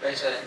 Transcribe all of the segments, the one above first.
Present.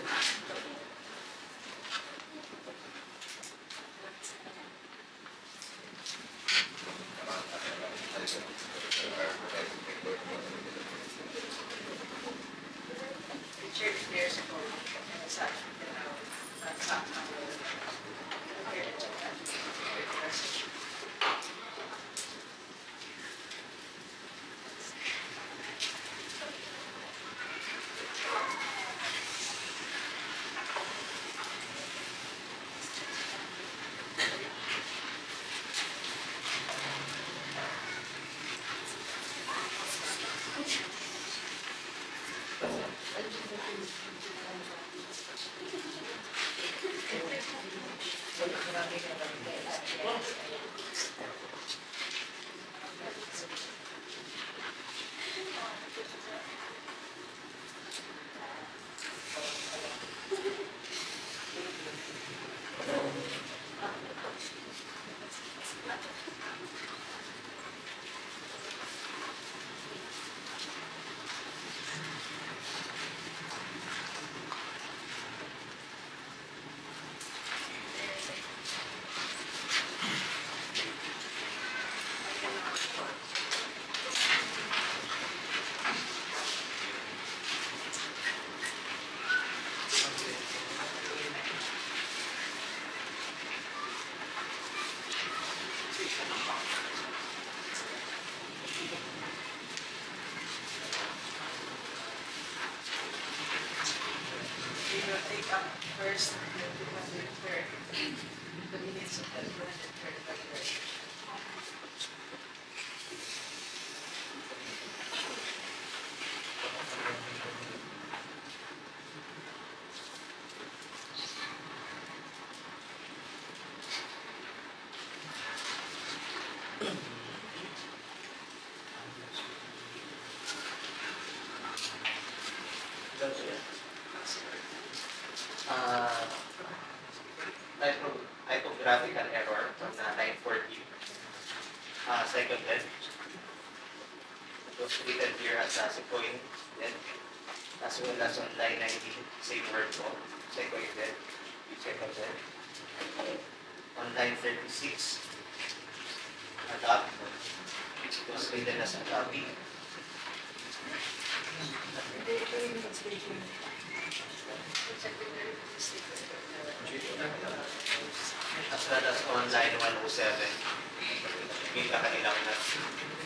First, the minutes of the 203rd. Typographical error on line 14. Second head. It was written here as a point head, as well as on line 19, same word po. Second head. Second head. On line 36, adopt. It was written as adopting. As well as on line 107, kita kanilang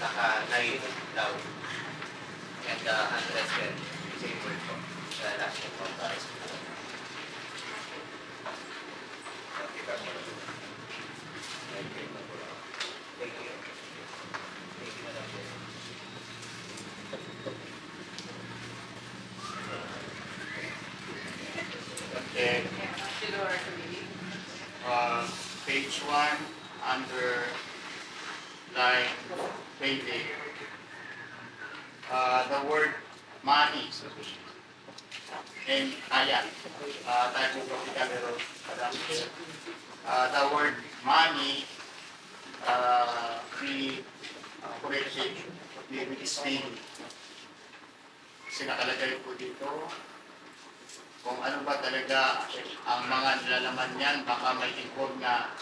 naka-9 daw. And 110, same word po. Sa last one comparison. Thank you. Thank you, Madam Chair. Okay. Page 1 under line 20. The word money. And typographical error. The word money corrected with speed. Kasi nakalagay po dito kung ano ba talaga ang mga nilalaman niyan, baka may involved na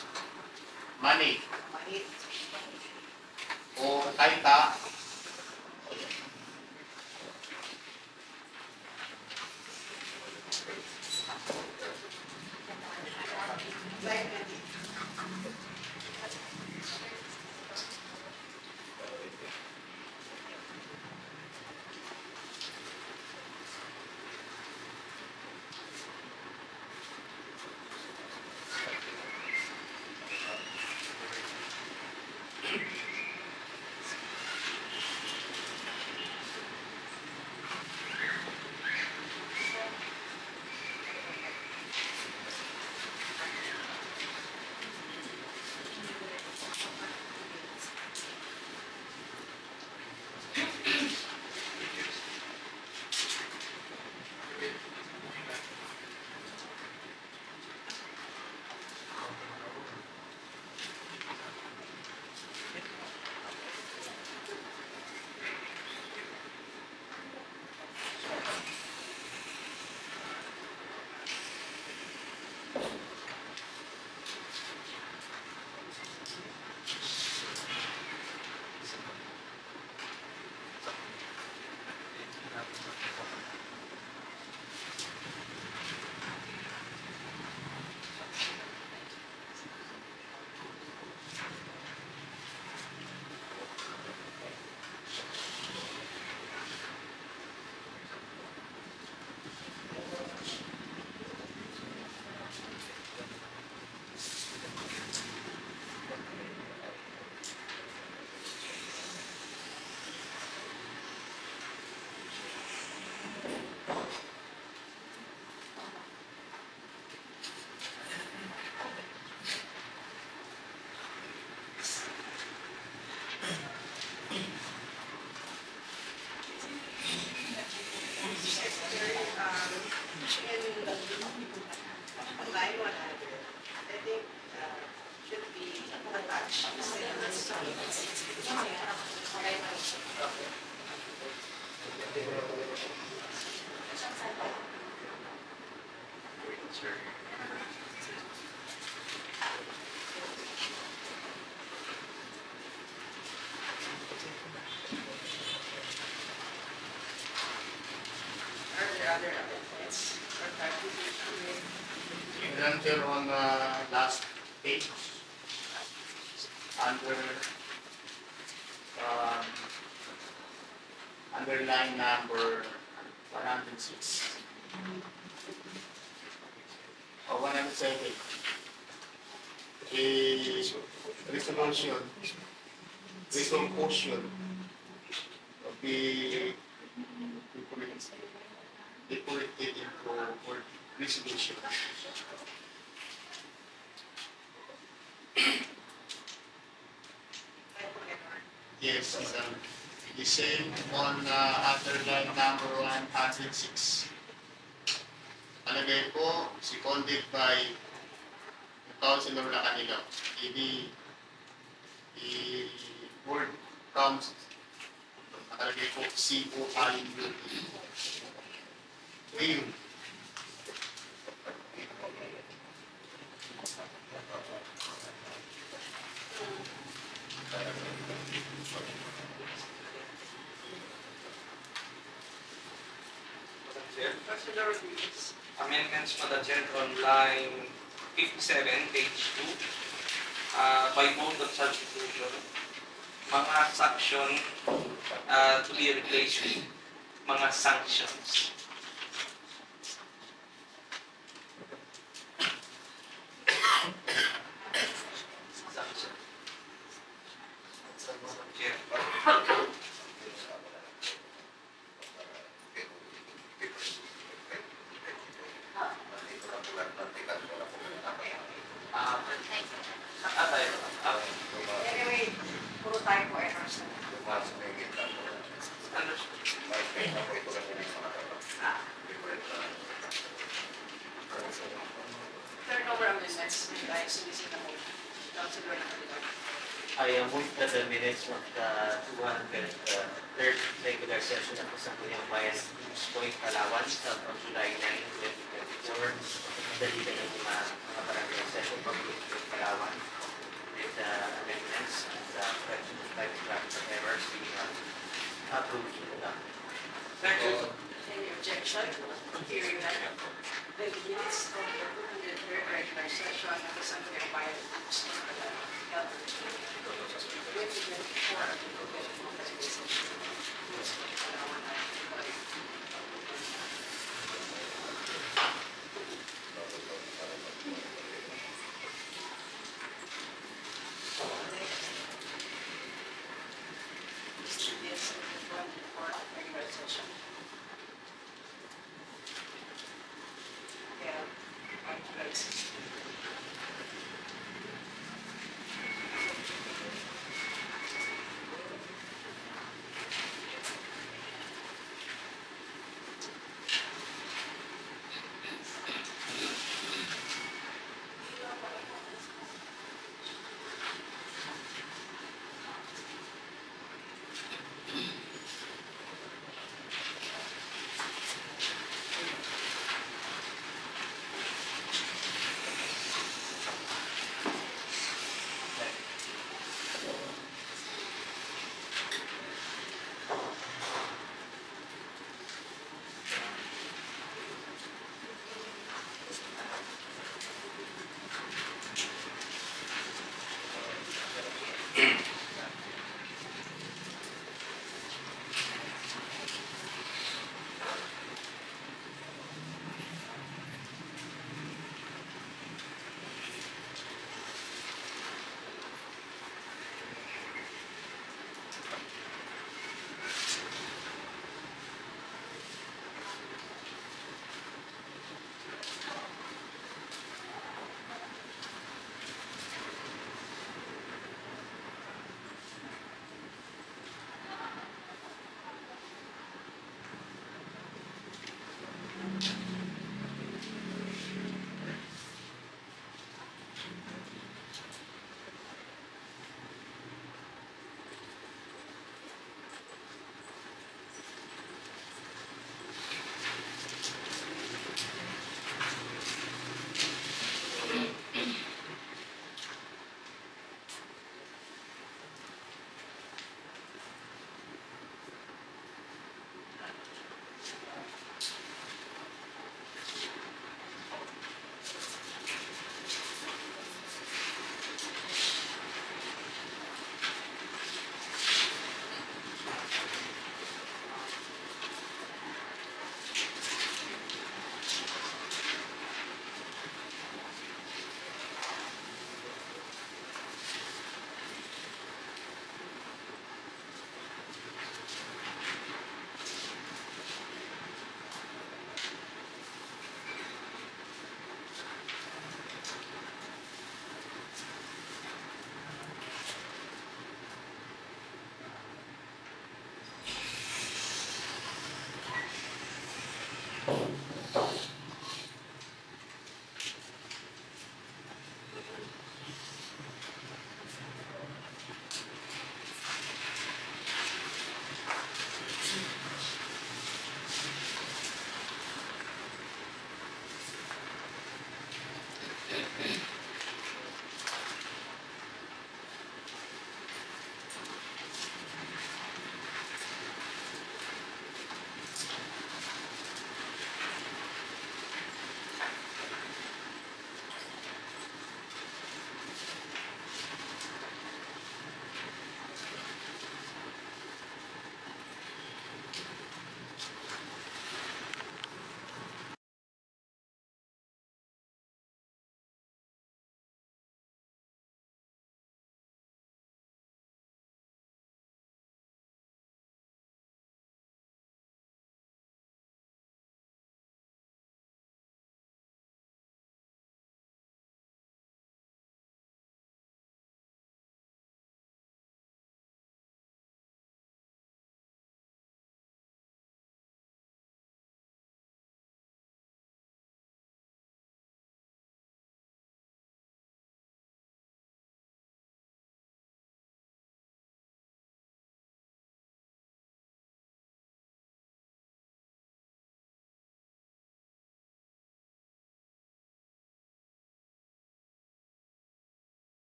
money Mahit. o kaita. Like, in line 100, I think should be attached instead of this. Are there other amendments or clarification? And then there on the last page, under line number 106 or 107, a resolution of the deported into resolution. Yes, the same on underline number 106. Alagay po, seconded by Councilor Lacanilaw. The word comes, nakalagay po C-O-I-U-T. Ayun. Amendments for the chair on line 57, page 2. By vote of substitution, mga sanction to be replaced with mga sanctions. Sanction. Chair. Anyway, puro tayo po errors na. Turnover amendments, tayo sumisin na mo. Councilor Navarro. I move that the minutes of the 203rd regular session of the Sangguniang Bayan Point Palawan held on July 9, 2024, dalitan ng mga barangay session of Point Palawan with amendments and correction of typographical errors being approved in the document. Second. Any objection? Hearing none. The minutes of the 203rd regular session of the Sangguniang Bayan held on 2024.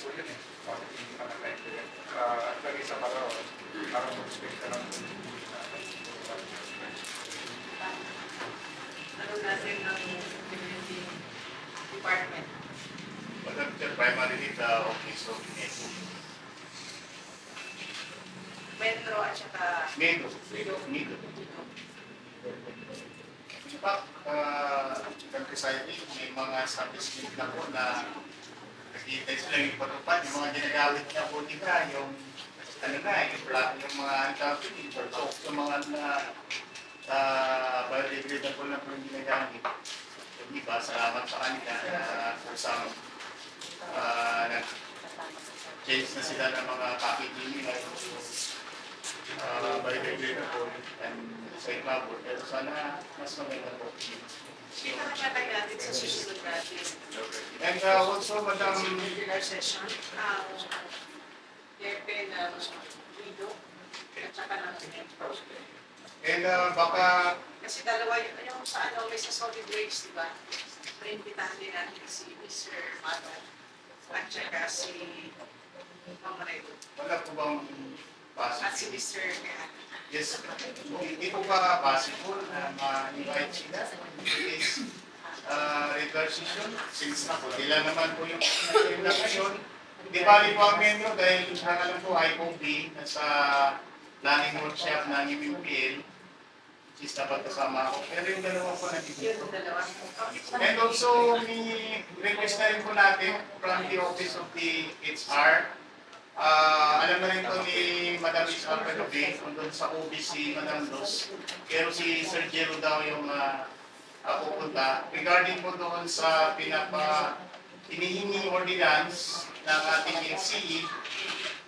po yun eh. Bakit hindi ka na-like? Lagi sa paraw, parang mag-speak ka lang. Ano natin ang community department? Madam Chair, primarily the office of Metro. Metro at saka Metro. In fact, Kapisaya, may mga establishment na po na nakikita sila yung patupad, yung mga ginagamit na po nila, yung ano na, yung mga anti-soap, yung mga biodegradable na po yung ginagamit. Yung iba, salamat sa kanila na kusang change na sila ng mga packaging nila biodegradable and recyclable. Pero sana mas maganda po. pinakamatay natin sa susunod natin. And also, Madam, Regular session, Yepe ng Lido at saka ng and baka kasi dalawa yung sa ano, may sa solid waste, di ba? Paimbitahan din natin si Mr. Mato at saka si Mama Redo wala po bang at si possible? Mr. Kaya. Yes, hindi po ba possible na ma-invite sila? Is regular session, since ako, nila naman po yung na ngayon. Di bali po ang menu dahil alam po IOB nasa planning workshop ng MMPL, which is dapat kasama ako. Pero yung dalawa po nandito. Yun ang dalawa. And also, may request na rin po natin from the Office of the HR. Alam na rin po ni Madam Isabel Pelope, doon sa OBC, Madam Luz. Pero si Sir Jero daw yung pupunta. Regarding po doon sa hinihingi ordinance ng ating NCE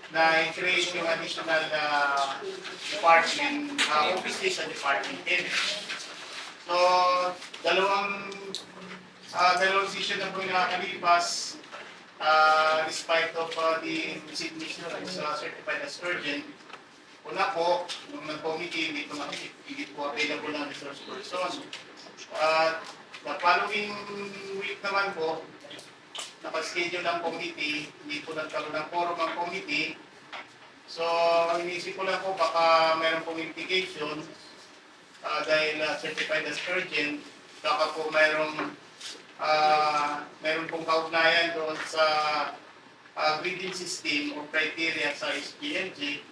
na i-create yung additional department, OBC sa Department 10. So, dalawang session na po yung nakakalipas. Despite of the resignation sa certified as urgent, una po, nung nag-committee, hindi po available ng resource person. The following week naman po, nakaschedule ang committee, hindi po nagkaroon ng quorum ang committee. So, inisip ko lang po, baka mayroon pong implication dahil certified as urgent, baka po mayroon pong kaugnayan doon sa grading system o criteria sa SPNG,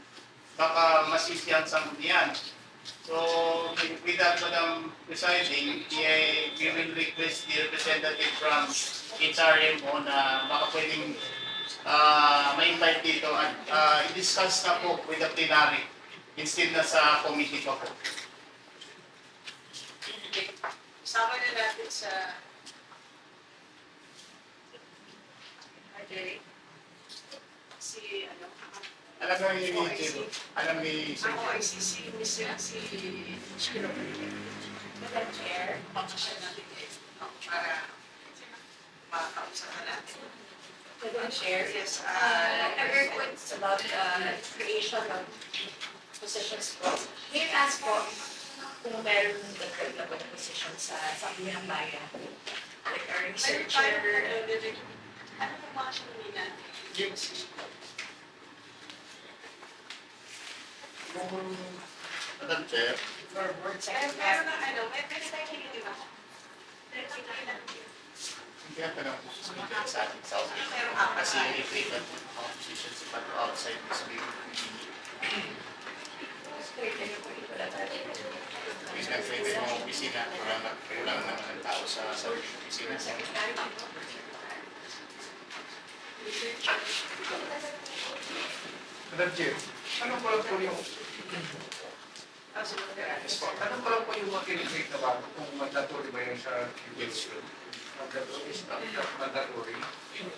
baka masisiyang sanggunian. So, with that, Madam Presiding, we will request the representative from HRMO na baka pwedeng ma-invite dito at i-discuss na po with the plenary instead na sa committee pa po. Sama na natin sa Okay. Si ano? Alam na ni Jero, alam ni Sir Ako ay Jero. si Shiro. Madam Chair, pakasya natin para makausap na natin. Madam Chair, Yes, I've heard about creation of positions po. May I ask po kung meron available positions sa Sangguniang Bayan? Like a researcher, ano yung mga sinumina? Madam Chair, or board Meron secretary? na ano, may tayo hindi ba? hindi ang tanong po sa speaker sa ating South Meron kasi i-create ang positions pa outside this building. Kasi nag-create yung opisina, kulang naman ang tao sa opisina. Secretary po. Madam Chair, ano pa lang po yung ano pa lang po yung mga kinigate na bago kung mandatory ba yun sa Yes, sir. mandatory staff, mandatory?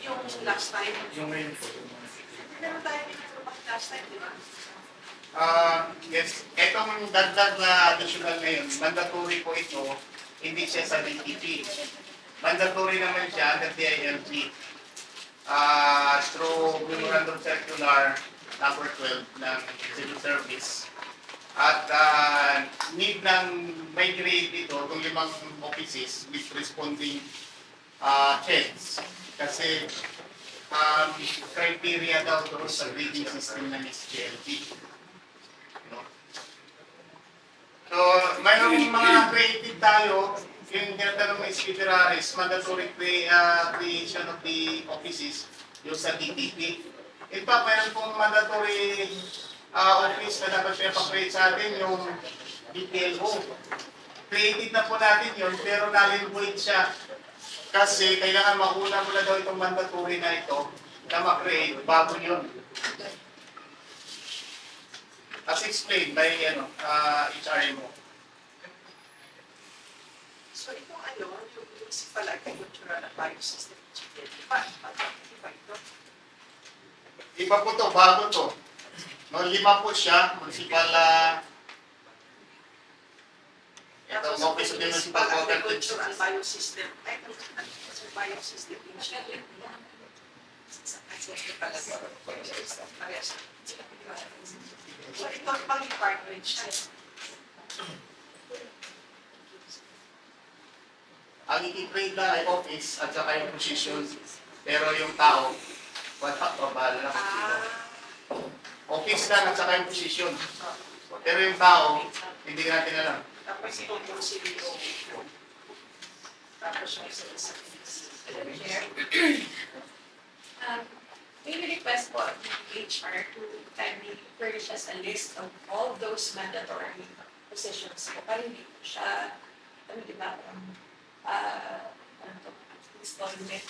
Yung last time. Yung ngayon po. Meron tayo dito last time, di ba? Yes, etong dagdag na additional ngayon, mandatory po ito, hindi siya sa DTP. Mandatory naman siya under DILG. Through Memorandum Circular number 12 ng Civil Service. At need ng migrate dito itong 5 offices with responding heads. Kasi criteria daw doon sa grading system ng SGLT. No? So, mayroong mga creative tayo, yung tinatanong ng Speaker Harris, mandatory creation of the offices, yung sa TTP. In fact, mayroon pong mandatory office na dapat pinapag-create sa atin, yung DPLO. Created na po natin yun, pero null-and-void siya. Kasi kailangan mauna muna daw itong mandatory na ito na ma-create bago yun. As explained by HRMO. So itong yung municipal agricultural and biosystem engineering, iba ito. Iba po to, bago to. No, 5 po siya, municipal Tapos ito, office of the municipal water agricultural and biosystem, biosystem engineering. So ito pang department siya. Ang i-create na ay office at saka yung position, pero yung tao, wala pa, bahala lang kung sino. Office lang at saka yung position. Pero yung tao, hindi natin alam. Tapos itong yung CEO. Tapos yung sa May request po ang HR to kindly furnish us a list of all those mandatory positions po. Parang hindi po siya, di ba, installment.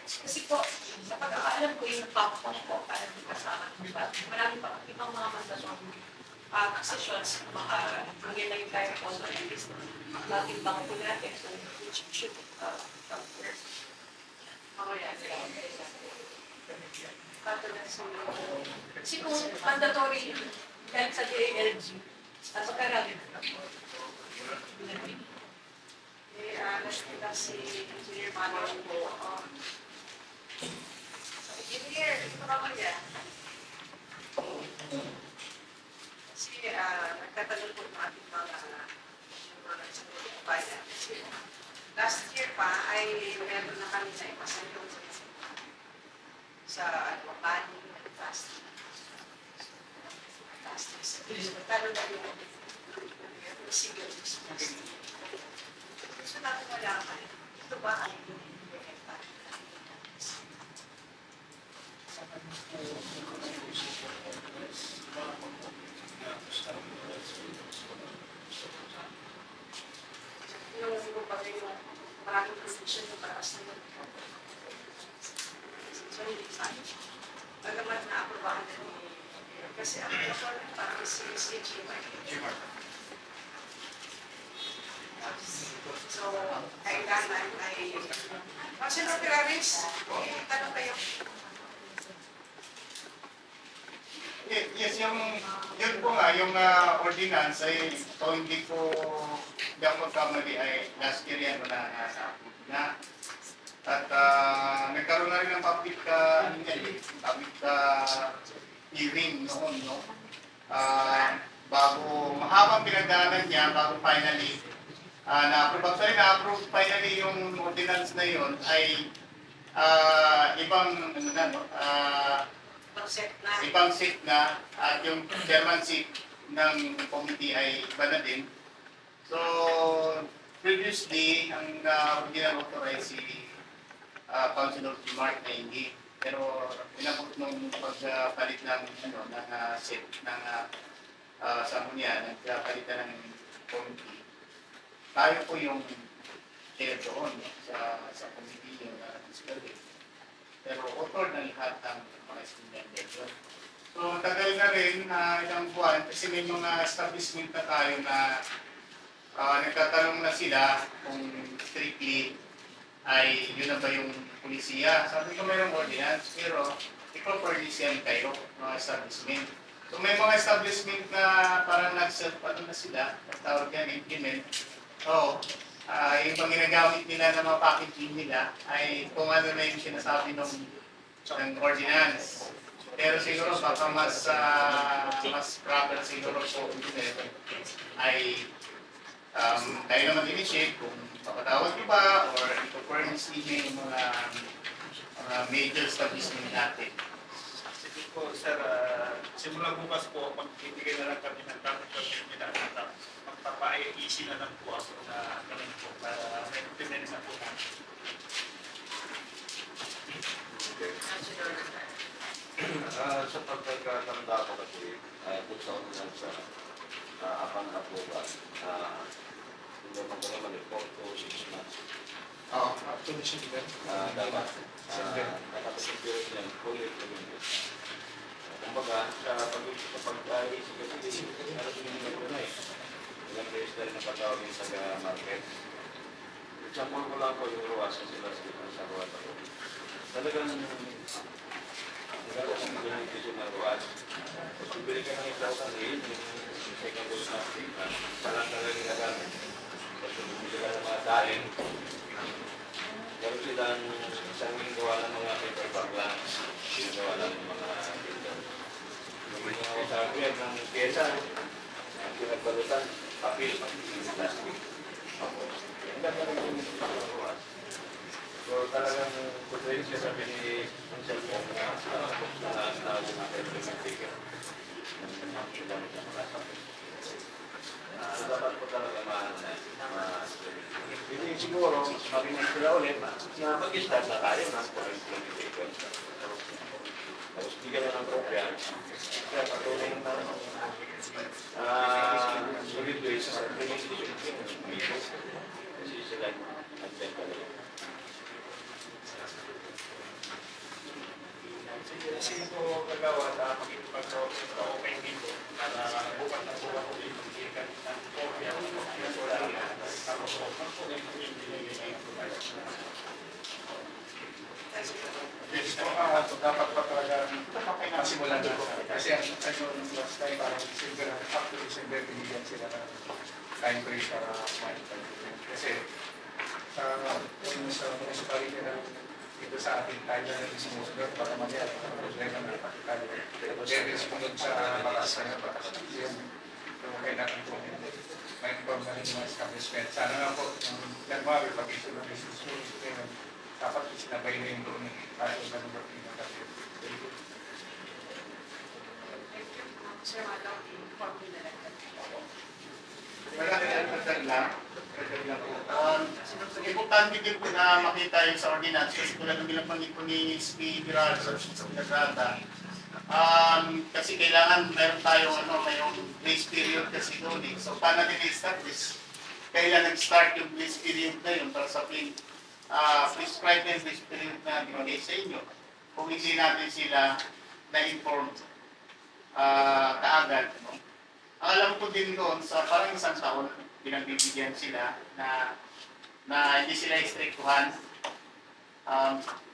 Kasi po, sa pagkakaalam ko yung top-top po, parang di kasama, di ba? Marami pa ibang mga mandatory positions, hanggang lang yung kaya po, at least, matimbang po natin, so which should cover. Kasi kung mandatory dahil sa DILG, pagkarami na po. Nakita si Engineer Manuel po. Engineer, ito naman yan. Kasi nagtatanong po ng ating mga bayan. Last year pa ay meron na kami na ipasandong sa planning and fasting. Pero na yung procedure is fasting. Gusto natin malaman, ito ba ay implementan? Yung kumbaga yung maraming position yung paraas na yun. So, hindi saan. Bagamat na-aprobahan na ni kasi ang ito parang si GMR. So, kailangan ay Sino Piraris? Tanong kayo. Yes, yun po nga, yung ordinance ay ito hindi ako magkamali ay last year yan na at nagkaroon na rin ng public hearing noon, no? Bago, mahabang pinagdaanan niya, bago finally, na-approve finally yung ordinance na yun ay ibang, ibang seat na at yung chairmanship ng committee ay iba na din. So, previously, ang original authorize si Councilor Mark na hindi. Pero inabot nung pagpalit ng seat ng Samunia, nagpalitan ng committee. Tayo po yung chair doon sa committee yung fiscal rate. Pero author ng lahat ng mga estudyante doon. So, tagal na rin ilang buwan kasi may mga establishment na tayo na nagtatanong na sila kung strictly ay yun na ba yung polisiya. Sabi ko mayroong ordinance pero ipapurnish yan kayo mga establishment. So may mga establishment na parang nag-self-ano na sila, tawag yan, implement. So, yung pang ginagamit nila ng mga packaging nila ay kung ano na yung sinasabi ng ordinance. Pero siguro baka mas proper siguro po ay kayo naman initiate kung papatawag nyo ba or ito-furnish ninyo yung mga major establishment natin. Sige po, sir, simula bukas po, magbibigay na lang kami ng traffic permit nila at magpapa-easy na lang po ako na ganun po para ma-implement na po namin. Sa pagkakatanda ko kasi, kung sa unang sa apang approval, hindi mo ko naman 4 to 6 months. Oo. Actually, sige. Dapat nakapag-secure niyan, fully implemented. Kumbaga, pag-IC kasi, ano sinigil ko na eh. Ilang days na rin napatawag yung sa market. Example ko lang po yung ruwasan sila sa ruwas ako. Talagang nagkaroon ng beneficio ng ruwas. Kung bibili ka ng 8,000 rin, yung second dose na parang talagang nagamit. Tapos bibili ka ng mga dahin. Meron silang isang gawa ng mga paper bag lang. Ginagawa lang ng mga tindahan. Yung mga sabi ng pyesa, ang pinagbalutan, papel, plastic. Ang ganda rin yung ruwas. So talagang kutuin siya sabi ni ang cellphone na natin implementation. Dapat po talaga hindi siguro, makinig sila ulit na mag-start na tayo ng implementation. Tapos bigyan na ng kopya. Kaya patuloy na solid waste sa implementation. Kasi sila nag-send talaga. Sige po, kagawa na makikipag-talk sa open dito para bukas na po ako din mag-ikan ng kopya ng kopya ko lang. Tapos po, mag-implement yes po, dapat pa talaga masimulan na. Kasi ang last time parang December, up to December, binigyan sila ng time frame para ma-implement. Kasi sa municipality na dito sa ating tayo na rin sumusunod para mangyari ang problema ng tayo. Dahil sumunod sa batas na yun, batas na yun. So, kailangan po ma-inform na rin yung mga establishment. Sana nga po, yung January, pag-issue ng business rules, dapat sinabay na yung doon tayo na ng working na tayo. Sir, madam, inform nyo na lang. Wala lang. Importante din po na makita yung sa ordinance kasi tulad ng binabangit po ni SP Viral sa Pinagrata. Kasi kailangan meron tayong mayroong grace period kasi doon eh. So paano natin i-establish? Kailan nag-start yung grace period na yun para sa prescribed na yung grace period na binigay sa inyo. Kung hindi natin sila na-inform kaagad. No? Ang alam ko din doon sa parang isang taon, pinagbibigyan sila na hindi sila istriktuhan.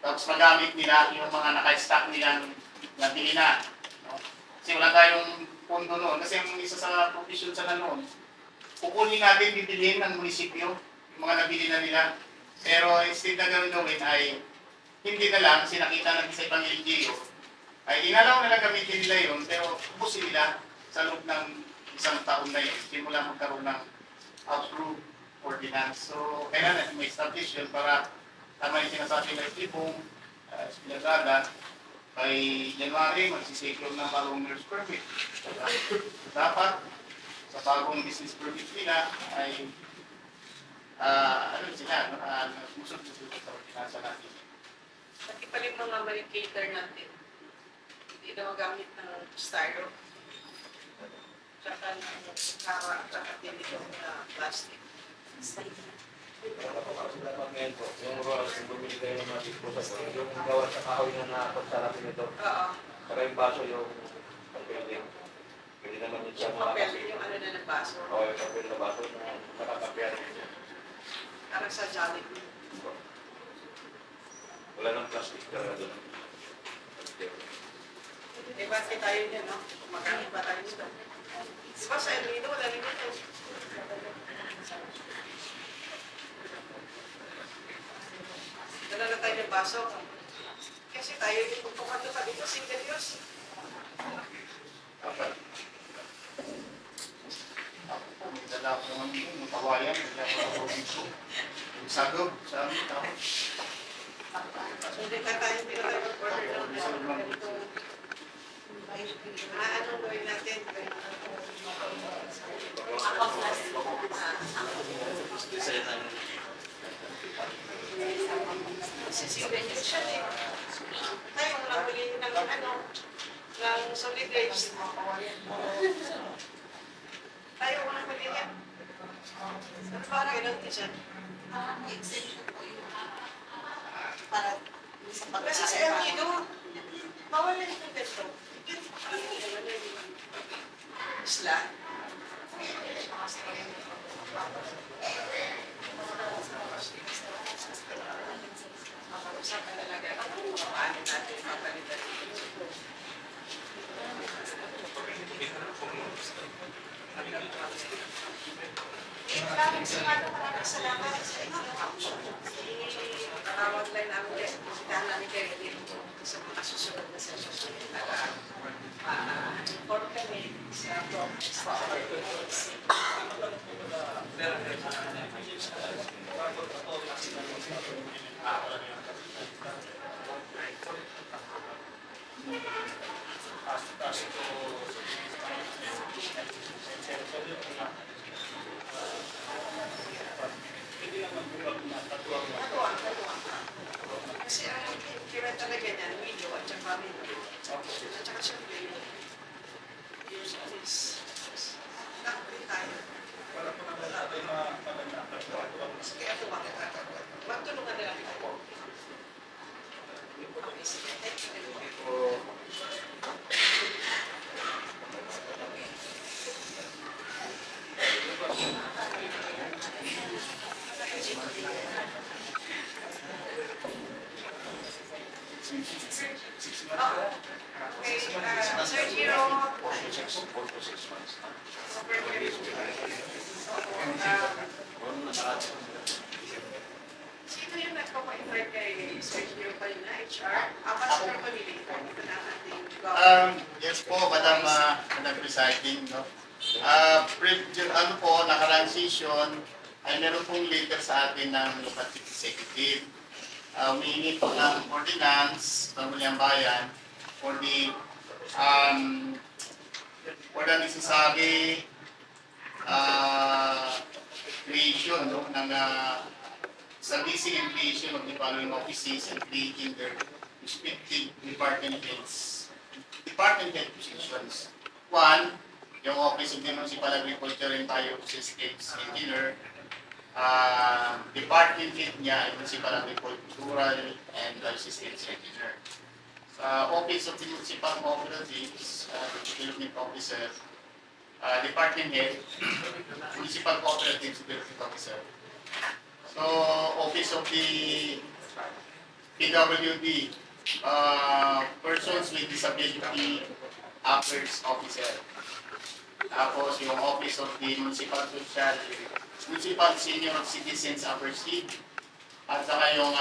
Tapos magamit nila yung mga naka-stock nilang nabili na. No? Kasi wala tayong pondo noon. Kasi ang isa sa provision sa noon, kukunin natin, bibilihin ng munisipyo yung mga nabili na nila. Pero instead na gawin ay hindi na lang, sinakita ng isa ibang LGU, ay inalaw na lang gamitin nila yun, pero ubusin nila sa loob ng isang taon na yun. Simula magkaroon ng approved ordinance. So, kailangan may establish yun para tama yung sinasabi ng Tipong, Pinagrada, by January, magsisecure ng bagong nurse permit. Dapat, sa bagong business permit nila, ay musunod sa ordinansa natin. Pati pala yung mga barricade natin, hindi na magamit ng styro. Tsaka ng kara, tsaka tinitong na plastic. Dapat ngayon po, yung ruwas, kung bumili kayo ng mga disposable, yung gawa sa kahoy na napagsarapin ito, Oo. saka yung baso yung papel. Pwede naman yun sa Yung mga papel, kasi. yung ano na ng baso. O yung papel na baso na nakakapyan. Parang sa Jollibee. Wala nang plastic talaga doon. Diba, tayo niya, no? Kumakain ba tayo nito? Diba sa El Nido, wala rin ito. Dala na tayo ng baso. Kasi tayo yung pupukato pa dito, single use. Dapat. Ako po, may dala ko naman yung kawayan, may dala ko ng probinsyo. Yung sagog, sa amin, tapos. Hindi na tayo mag-order ng ganito. Anong gawin natin? Ako plus. Design ng Sisibigyan siya eh. Tayo walang huli ng solid waste. Tayo walang huli yan. Ano ba ang ganun siya? Exemption po yung para sa pag- Kasi sa LG bawal na yung ganito. Isla. Usapan talaga kung paano natin mapalitan ito. Maraming salamat sa inyo. Tarawag lang namin kayo. Bisitahan namin kayo dito sa mga susunod na session. Inform kami sa progress. Kasi ang kira talaga niyan, video at saka video. At saka siyempre yung nakapin tayo. Sige, ako bakit magtulungan nila kita. Okay, sige. Thank you. Okay, Sir Giro. Sino yung nagpapa-invite kay Sir Giro pa yun na HR? Apat sila pamili. Ito na ating Yes po, Madam Presiding, no? Ano po, nakarang session, ay meron pong leader sa atin ng local executive. Humingi po ng ordinance ng Mulyang Bayan for the necessary creation, no, ng servicing and creation of the following offices and creating their respective department head positions. One, yung Office of the Municipal Agriculture and Biosystems Engineer. Department head niya ay Municipal Agricultural and Biosystems Engineer. Sa Office of the Municipal Cooperatives, Development Officer, Department Head, Municipal Cooperatives Development Officer. So, Office of the PWD, Persons with Disability Affairs Officer. Tapos yung Office of the Municipal Senior Citizens Affairs League, at saka yung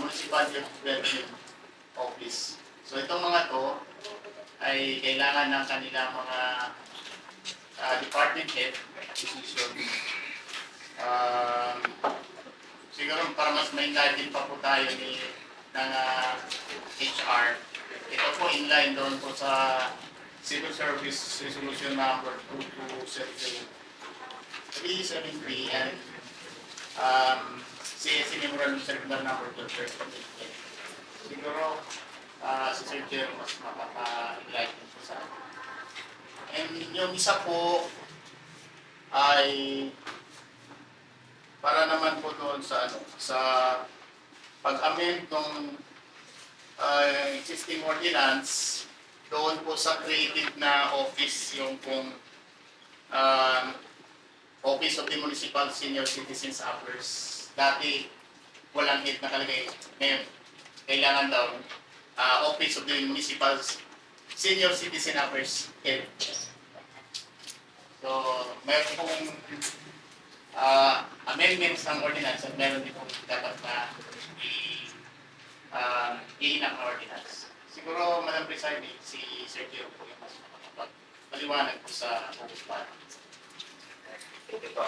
Municipal Development Office. So itong mga to ay kailangan ng kanilang mga department head position. Siguro para mas maintain pa po tayo ng HR. Ito po inline doon po sa Civil Service Resolution number 2273 and CSC Memorandum Circular number 12. Siguro si Sir Jer mas makaka-enlighten po sa akin. And yung isa po ay para naman po doon sa pag-amend ng existing ordinance doon po sa created na office yung pong Office of the Municipal Senior Citizens Affairs. Dati walang head nakalagay. Ngayon, kailangan daw Office of the Municipal Senior Citizen Affairs head. So, mayroon pong amendments ng ordinance at meron din pong dapat na i-enact na ordinance. Siguro, Madam Presiding, si Sir Giro po yung mas makapag-paliwanag po sa upuan. Thank you po.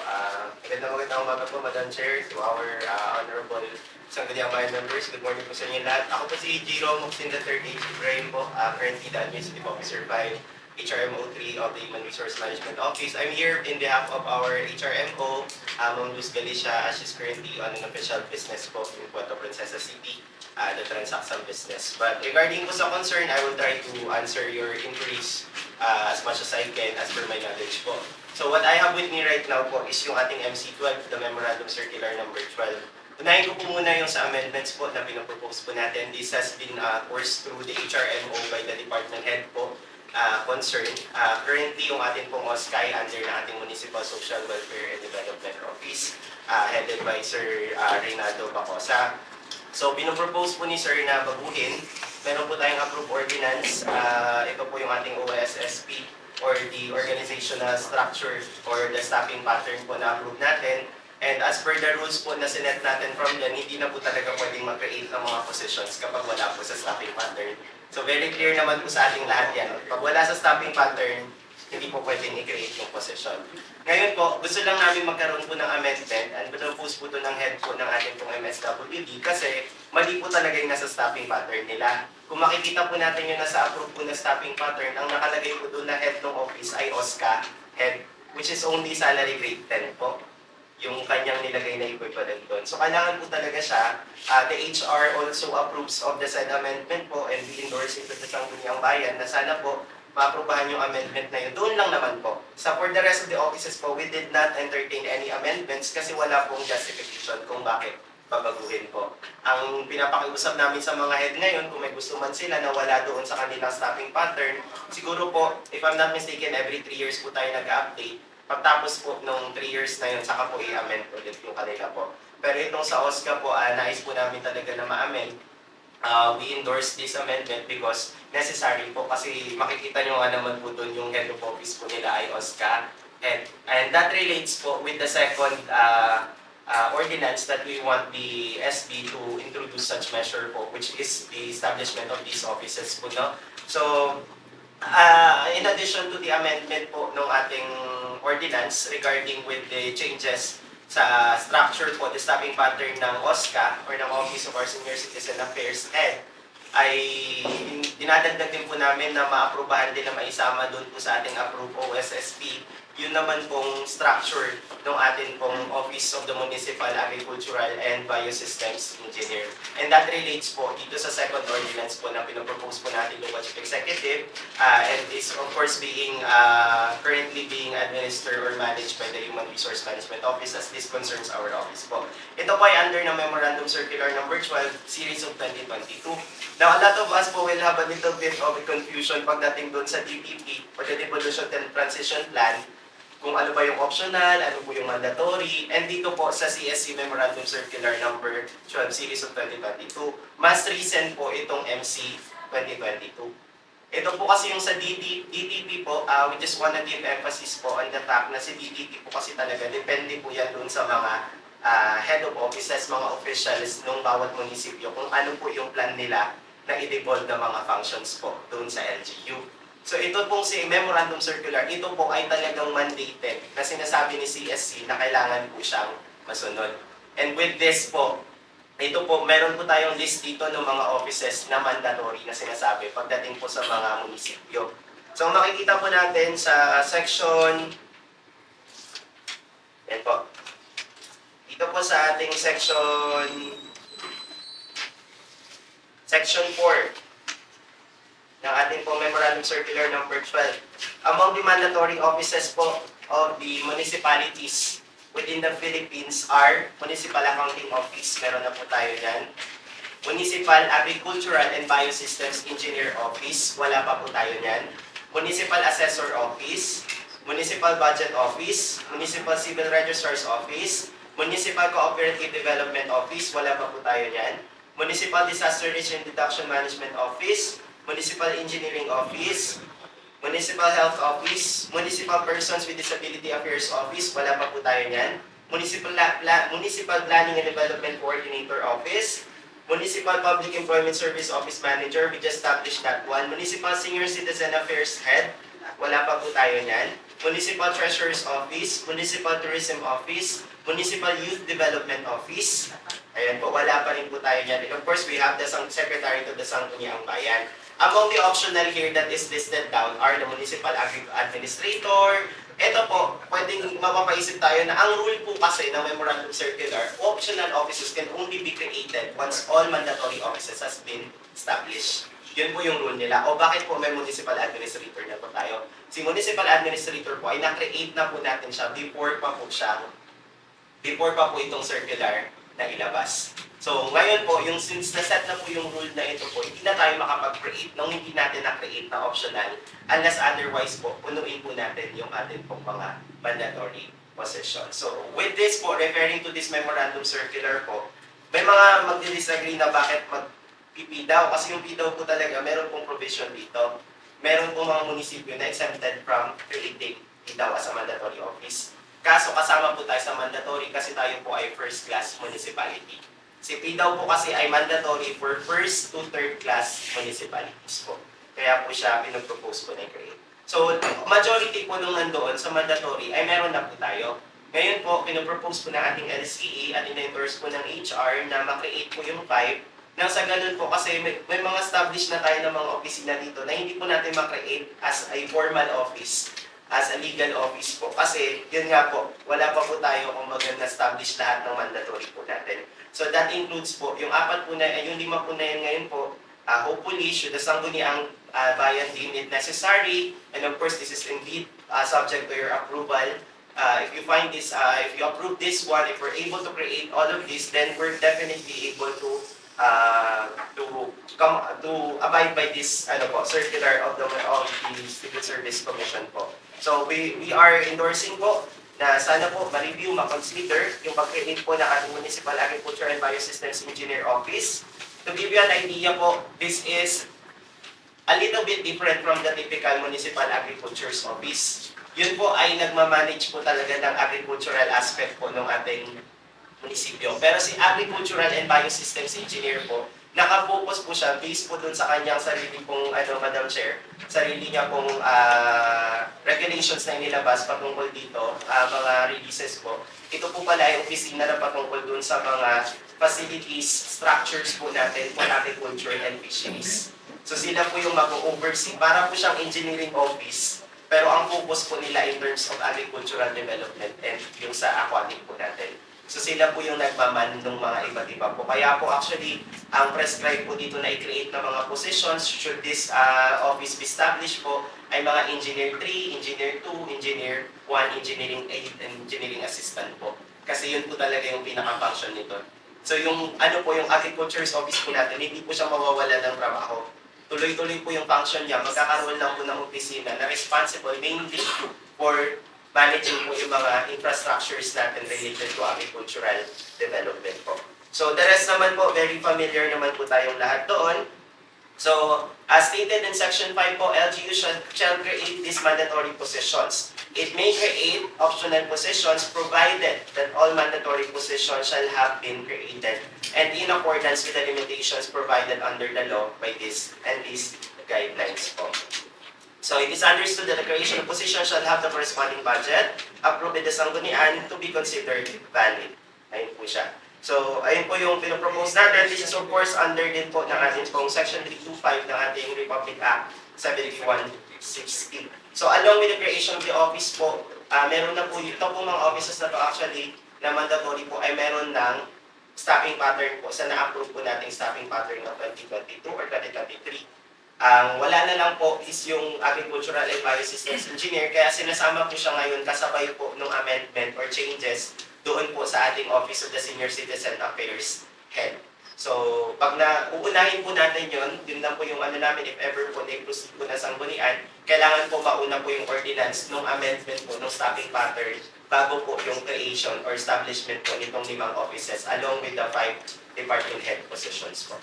Magandang umaga po, Madam Chair, to our Honorable Sangguniang Bayan members. Good morning po sa inyo lahat. Ako po si Jiro Moksin III H. Ibrahim po, currently the Administrative Officer 5, HRMO 3 of the Human Resource Management Office. I'm here in behalf of our HRMO, Ma'am Luz Galicia, as she's currently on an official business po in Puerto Princesa City, the transaction business. But regarding po sa concern, I will try to answer your inquiries as much as I can as per my knowledge po. So what I have with me right now po is yung ating MC12, the Memorandum Circular number 12. Unahin ko po muna yung sa amendments po na pinapropose po natin. This has been coursed through the HRMO by the department head po concerned. Currently, yung ating pong OSCAI under na ating Municipal Social Welfare and Development Office, headed by Sir Reynaldo Bacosa. So, pinapropose po ni Sir na baguhin. Meron po tayong approved ordinance. Ito po yung ating OSSP or the organizational structure or the staffing pattern po na approve natin. And as per the rules po na sinet natin from dyan, hindi na po talaga pwedeng mag-create ng mga positions kapag wala po sa staffing pattern. So very clear naman po sa ating lahat yan. Pag wala sa staffing pattern, hindi po pwedeng i-create yung position. Ngayon po, gusto lang namin magkaroon po ng amendment and pinapose po ito ng head po ng ating pong MSWD kasi mali po talaga yung nasa staffing pattern nila. Kung makikita po natin yung nasa approve po na staffing pattern, ang nakalagay po doon na head ng office ay OSCA head, which is only salary grade 10 po. Yung kanyang nilagay na equivalent doon. So, kailangan po talaga siya. The HR also approves of the said amendment po and we endorse it to the Sangguniang Bayan na sana po maaprubahan yung amendment na yun. Doon lang naman po. So, for the rest of the offices po, we did not entertain any amendments kasi wala pong justification kung bakit babaguhin po. Ang pinapakiusap namin sa mga head ngayon, kung may gusto man sila na wala doon sa kanilang staffing pattern, siguro po, if I'm not mistaken, every 3 years po tayo nag-update. Pagtapos po nung 3 years na yun, saka po i-amend ulit yung kanila po. Pero itong sa OSCA po, nais po namin talaga na ma-amend. We endorse this amendment because necessary po kasi makikita nyo nga naman po doon yung head of office po nila ay OSCA. And that relates po with the second ordinance that we want the SB to introduce such measure po, which is the establishment of these offices po, no? So, in addition to the amendment po ng ating ordinance regarding with the changes sa structure po, the staffing pattern ng OSCA or ng Office of our Senior Citizen Affairs Head, ay dinadagdag din po namin na maaprubahan din na maisama doon po sa ating approved OSSP yun naman pong structure ng atin pong Office of the Municipal Agricultural and Biosystems Engineer. And that relates po dito sa second ordinance po na pinapropose po natin ng Chief Executive and is of course being currently being administered or managed by the Human Resource Management Office as this concerns our office po. Ito po ay under ng Memorandum Circular number 12, Series of 2022. Now, a lot of us po will have a little bit of a confusion pagdating doon sa DPP or the Devolution and Transition Plan, kung ano ba yung optional, ano po yung mandatory, and dito po sa CSC Memorandum Circular number 12 Series of 2022, mas recent po itong MC 2022. Ito po kasi yung sa DTP po, we just wanna give emphasis po on the fact na si DTP po kasi talaga, depende po yan doon sa mga head of offices, mga officials ng bawat munisipyo, kung ano po yung plan nila na i-devolve ng mga functions po doon sa LGU. So ito pong si Memorandum Circular, ito po ay talagang mandated na sinasabi ni CSC na kailangan po siyang masunod. And with this po, ito po, meron po tayong list dito ng mga offices na mandatory na sinasabi pagdating po sa mga munisipyo. So makikita po natin sa section, yan po, dito po sa ating section 4, ng ating po Memorandum Circular number 12. Among the mandatory offices po of the municipalities within the Philippines are Municipal Accounting Office, meron na po tayo dyan. Municipal Agricultural and Biosystems Engineer Office, wala pa po tayo dyan. Municipal Assessor Office, Municipal Budget Office, Municipal Civil Registrar's Office, Municipal Cooperative Development Office, wala pa po tayo dyan. Municipal Disaster Risk and Reduction Management Office, Municipal Engineering Office, Municipal Health Office, Municipal Persons with Disability Affairs Office, wala pa po tayo niyan. Municipal Planning and Development Coordinator Office, Municipal Public Employment Service Office Manager, we just established that one. Municipal Senior Citizen Affairs Head, wala pa po tayo niyan. Municipal Treasurer's Office, Municipal Tourism Office, Municipal Youth Development Office. Ayan po, wala pa rin po tayo niyan. And of course, we have the Secretary to the Sangguniang Bayan. Among the optional here that is listed down are the Municipal Administrator. Ito po, pwedeng mapapaisip tayo na ang rule po kasi ng Memorandum Circular, optional offices can only be created once all mandatory offices has been established. Yun po yung rule nila. O bakit po may Municipal Administrator na po tayo? Si Municipal Administrator po ay na-create na po natin siya before pa po itong circular na ilabas. So, ngayon po, since na-set na po yung rule na ito po, hindi na tayo makapag-create nung hindi natin na-create na optional unless otherwise po, punuin po natin yung atin pong mga mandatory possessions. So, with this po, referring to this memorandum circular po, may mga magdi-disagree na bakit mag-PP daw. Kasi yung P daw po talaga, meron pong provision dito. Meron pong mga munisipyo na exempted from creating P daw as a mandatory office. Kaso kasama po tayo sa mandatory kasi tayo po ay first class municipality. Si PDAW po kasi ay mandatory for first to third class municipalities po. Kaya po siya pinag-propose po na i-create. So, majority po nung nandoon sa mandatory ay meron na po tayo. Ngayon po, pinag-propose po ng ating LCE at in-endorse po ng HR na ma-create po yung 5. Nang sa ganun po kasi may mga established na tayo ng mga opisina dito na hindi po natin ma-create as a formal office, as a legal office po. Kasi, yun nga po, wala pa po tayo kung mag-establish lahat ng mandatory po natin. So that includes po, yung 4 po na, yung 5 po na yan ngayon po, hopefully, should the Sangguniang Bayan deem it necessary, and of course, this is indeed subject to your approval. If you find this, if you approve this one, if we're able to create all of this, then we're definitely able to abide by this circular of the Civil Service Commission po. So we are endorsing po na sana po ma-review, ma-consider yung pag-create po ng ating Municipal Agriculture and Biosystems Engineer Office. To give you an idea po, this is a little bit different from the typical Municipal Agriculture's Office. Yun po ay nagmamanage po talaga ng agricultural aspect po ng ating munisipyo. Pero si Agricultural and Biosystems Engineer po, nakafocus po siya based po dun sa kanyang sarili pong, Madam Chair, sarili niya pong regulations na inilabas patungkol dito, mga releases po. Ito po pala ay opisina na patungkol dun sa mga facilities, structures po natin for agriculture and fisheries. So sila po yung mag-oversee, para po siyang engineering office, pero ang focus po nila in terms of agricultural development and yung sa aquatic po natin. So sila po yung nagmaman ng mga iba't iba po. Kaya po actually, ang prescribe po dito na i-create na mga positions should this office be established po ay mga Engineer 3, Engineer 2, Engineer 1, Engineering 8, and Engineering Assistant po. Kasi yun po talaga yung pinaka-function nito. So yung yung Agriculture's Office po natin, hindi po siya mawawala ng trabaho. Tuloy-tuloy po yung function niya, magkakaroon lang po ng opisina na responsible mainly for managing po yung mga infrastructures natin related to agricultural development po. So the rest naman po, very familiar naman po tayong lahat doon. So, as stated in Section 5 po, LGU shall create these mandatory positions. It may create optional positions provided that all mandatory positions shall have been created and in accordance with the limitations provided under the law by this and these guidelines po. So it is understood that the creation of position shall have the corresponding budget approved by the Sanggunian to be considered valid. Ayun po siya. So ayun po yung pinopropose natin. This is of course under din po ng ating pong Section 325 ng ating Republic Act 7160. So along with the creation of the office po, meron na po ito po mga offices na to actually na mandatory po ay meron ng staffing pattern po sa na-approve po nating staffing pattern ng 2022 or 2023. Wala na lang po is yung Agricultural and Biosystems Engineer, kaya sinasama po siya ngayon kasabay po ng amendment or changes doon po sa ating Office of the Senior Citizen Affairs Head. So, pag uunahin po natin yun lang po yung namin, if ever po na-proceed po na Sanggunian, kailangan po mauna po yung ordinance ng amendment po ng staffing pattern bago po yung creation or establishment po nitong 5 offices along with the 5 department head positions po.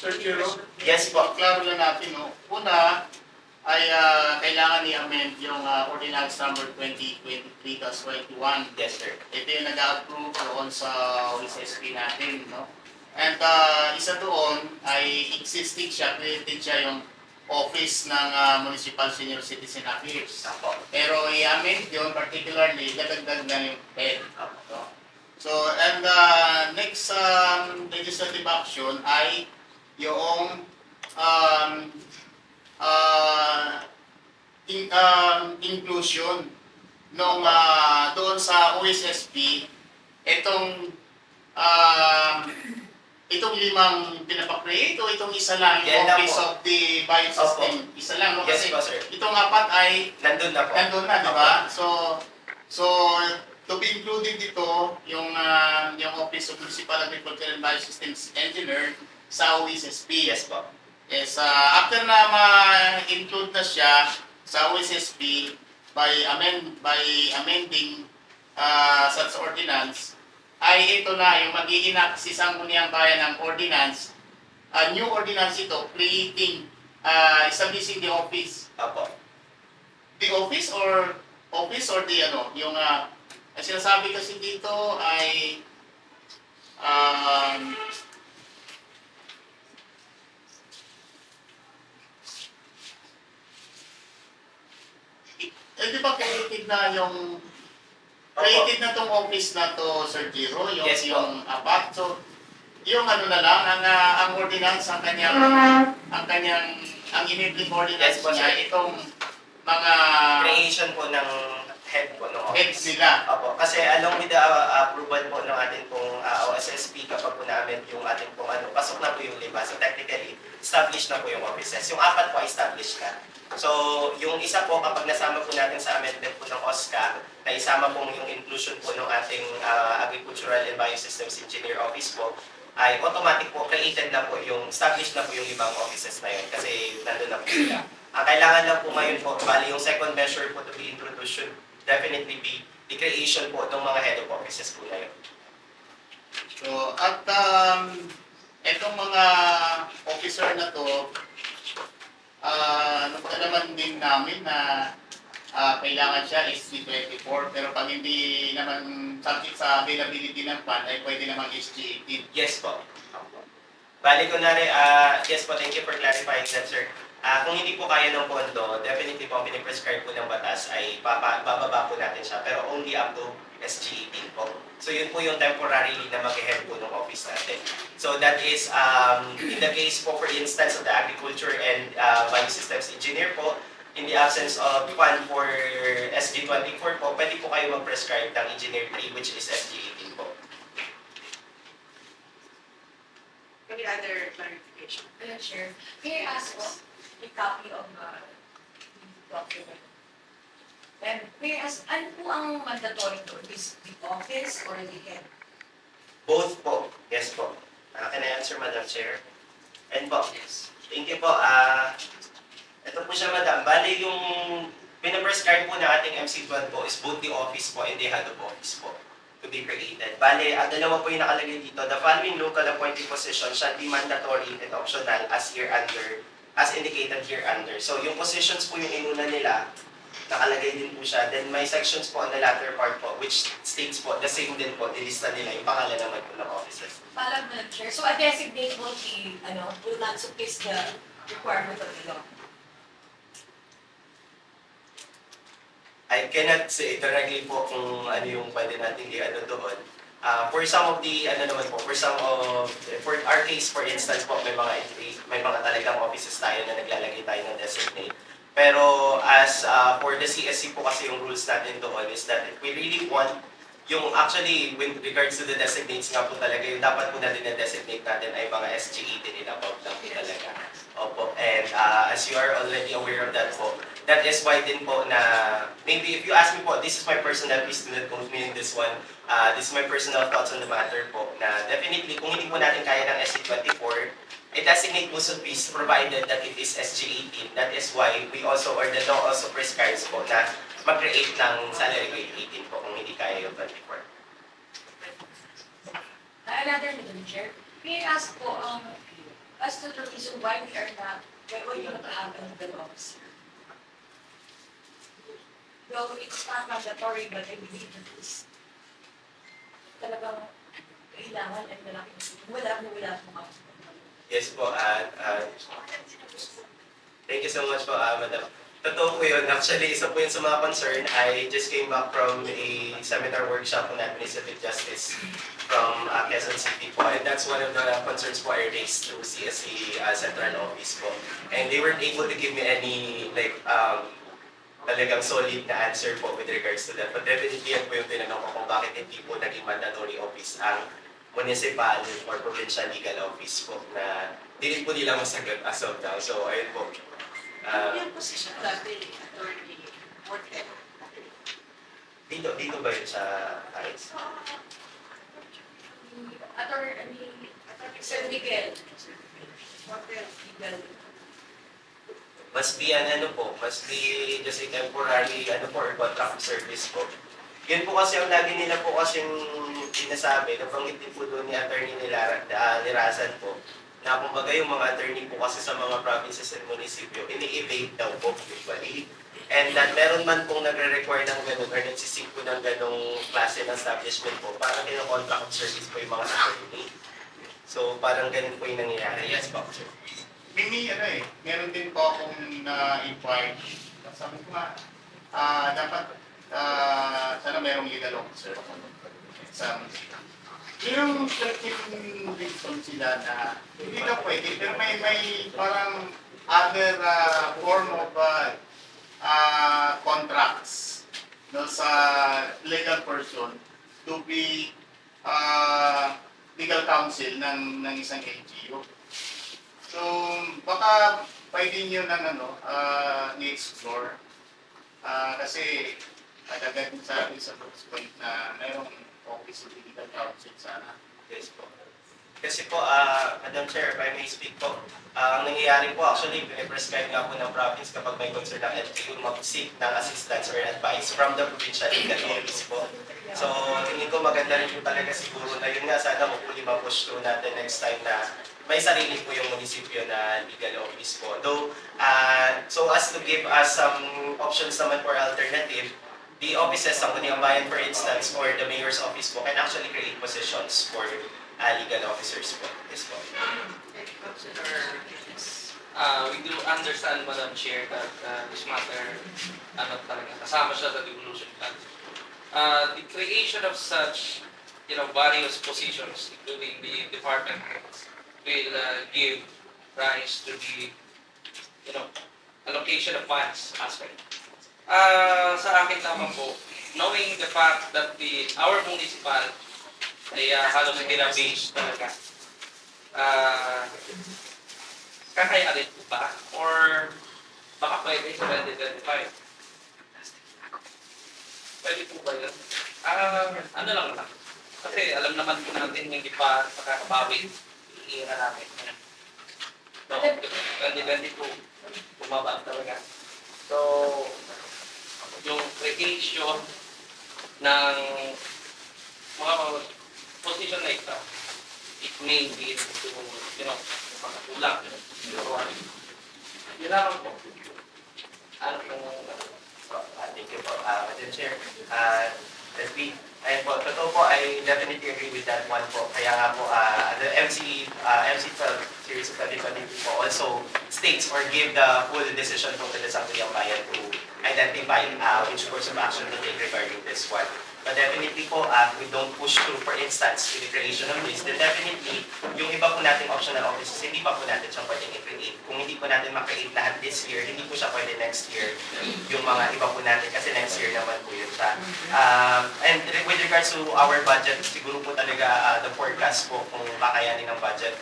Sir Chiro, Yes po. klaro lang natin, no? Una ay kailangan i-amend yung Ordinance Number 2023-21. Yes, sir. Ito yung nag-approve doon sa OSSP natin, no? And isa doon ay existing siya, created siya yung office ng Municipal Senior Citizen Affairs. Apo. Pero i-amend yun, particularly, dadagdag na yung head. Apo. So, and next legislative action ay yung inclusion nung doon sa OSSP itong limang pinapakreate o itong isa lang yung Yan lang Office po. of the Biosystem. Isa lang, no? Yes Kasi po, sir. itong apat ay Nandun na po. nandun na, di ba? So to be included dito yung Office of Municipal Agriculture and Biosystems Engineer sa OSSP. Yes po. Yes, after na ma-include na siya sa OSSP by amending such ordinance, ay ito na yung mag-iinak si Sangguniang Bayan ng ordinance, new ordinance ito, creating, establishing the office. Apo. The office or the ano, yung ang sinasabi kasi dito ay di ba created na yung created na tong office na to, Sir Giro, yung Yes, po. yung apat. So, yung ano na lang, ang ordinance, ang enabling ordinance Yes, po, niya, sir. itong mga Creation po ng head po ng heads office. nila. Opo, kasi along with the approval po ng ating pong OSSP, kapag po namin yung ating pong pasok na po yung lima. So technically, established na po yung offices. Yung apat po established na. So, yung isa po, kapag nasama po natin sa amendment po ng OSCA, na isama po yung inclusion po ng ating Agricultural and Biosystems Engineer Office po, ay automatic po, created na po yung, established na po yung limang offices na yun, kasi nandun na po sila. Ang kailangan lang po ngayon po, bali yung second measure po to be introduced should definitely be the creation po ng mga head of offices po na yun. So, at itong mga officer na to, nagkalaman din namin na kailangan siya SG24, pero pag hindi naman subject sa availability ng fund, ay pwede naman SG18. Yes po. Bali kunwari, yes po, thank you for clarifying that, sir. Kung hindi po kaya ng pondo, definitely po ang piniprescribe po ng batas ay bababa po natin siya, pero only up to SG18 po. So yun po yung temporarily na mag-head po ng office natin. So that is, in the case po for instance of the Agriculture and Biosystems Engineer po, in the absence of fund for SG24 po, pwede po kayo mag-prescribe ng Engineer 3 which is SG18 po. Any other clarification? Chair, may I ask for a copy of the document? And may I ask, ano po ang mandatory doon? Is the office or the head? Both po. Yes po. Can I answer, Madam Chair? And po, Yes. thank you po. Ito po siya, Madam. Bali yung pinaprescribe po na ating MC12 po is both the office po and the head of office po to be created. Bali, dalawa po yung nakalagay dito. The following local appointed position shall be mandatory and optional as indicated here under. So yung positions po yung inuna nila, nakalagay din po siya. Then may sections po on the latter part po which states po, the same din po, nilista nila yung pangalan naman po ng offices. Madam Chair, so a designate will be, will not suffice the requirement of the law. I cannot say directly po kung ano yung pwede natin i-ano doon. For some of the, for our case, for instance po, may mga talagang offices tayo na naglalagay tayo ng designate. Pero as for the CSC po kasi yung rules natin doon is that if we really want, yung actually with regards to the designates nga po talaga, yung dapat po natin na-designate natin ay mga SG18 and above lang po talaga. Opo. And as you are already aware of that po, that is why din po na, maybe if you ask me po, this is my personal, please do not quote me in this one, this is my personal thoughts on the matter po, na definitely kung hindi po natin kaya ng SG24, a designate will suffice provided that it is SG18. That is why we also, or the law also prescribes po na mag-create ng salary grade 18 po kung hindi kaya yung 24. Another, Madam Chair, may I ask po, as to the reason why we are not, why we don't have a legal officer? Though it's not mandatory, but I believe that it's talagang kailangan at malaking wala mo mga. Yes po, Thank you so much po, Madam. Totoo po yun. Actually, isa po yun sa mga concern. I just came back from a seminar workshop on administrative justice from Quezon City po. And that's one of the concerns po I raised through CSC Central Office po. And they weren't able to give me any talagang solid na answer po with regards to that. But definitely yan po yung tinanong ko kung bakit hindi po naging mandatory office ang municipal or provincial legal office po na hindi po nila masagot as of now. So ayun po. Yung position dati, attorney, Morten. Dito ba yun sa ICE? Attorney San Miguel. Morten. Legal. Must be must be just a temporary or contract service po. Yun po kasi ang lagi nila po kasi yung sinasabi, nabanggit din po doon ni attorney nila, Nirasan po, na kumbaga yung mga attorney po kasi sa mga provinces and munisipyo, ini-evade daw po usually. And that meron man pong nagre-require ng ganun or nagsisig po ng ganung klase ng establishment po, parang kino-contract service po yung mga attorney. So parang ganun po yung nangyayari. Yes po, sir. Meron din po akong na-invite. Sabi ko nga, dapat sana merong legal officer sa musika. Yung certain reason sila na hindi na pwede, pero may parang other form of contracts no, sa legal person to be legal counsel ng isang LGU. So, baka pwede nyo ng i-explore. Kasi, agad din sa akin sa first point na mayroong office of legal counsel sana. Yes po. Kasi po, Madam Chair, if I may speak po, ang nangyayari po actually, piniprescribe nga po ng province kapag may concern ng LGU mag-seek ng assistance or advice from the provincial legal office po. So, tingin ko maganda rin po talaga siguro na yun nga, sana hopefully ma-push through natin next time na may sarili po yung munisipyo na legal office po. Though, so as to give us some options naman for alternative, the offices ng Kundiang Bayan, for instance, or the mayor's office po can actually create positions for legal officers po. Yes po. We do understand, Madam Chair, that this matter, talaga, kasama siya sa devolution plan. The creation of such, various positions, including the department heads, will give rise to the, allocation of funds aspect. Sa akin naman po, knowing the fact that our municipal ay halos ginabase talaga, kakayanin po ba? Or baka pwede sa 2025? Pwede po ba yun? Ano lang naman. Kasi alam naman po natin hindi pa nakakabawi. Iira natin. So, 2022, bumaba talaga. So, yung creation ng mga position na ito, it may be to, makatulak. Yun lang po. Ano po? Thank you po, Madam Chair. Ayun po, totoo po, I definitely agree with that one po. Kaya nga po, the MC 12 series of 2022 po also states or give the full decision po to the Sangguniang Bayan to identify which course of action to take regarding this one. But definitely po, we don't push through, for instance, with the creation of this, then definitely, yung iba po nating optional offices, hindi pa po natin siyang pwedeng i-create. Kung hindi po natin ma-create lahat this year, hindi po siya pwede next year, yung mga iba po natin, kasi next year naman po yun siya. And with regards to our budget, siguro po talaga the forecast po kung kakayanin ng budget,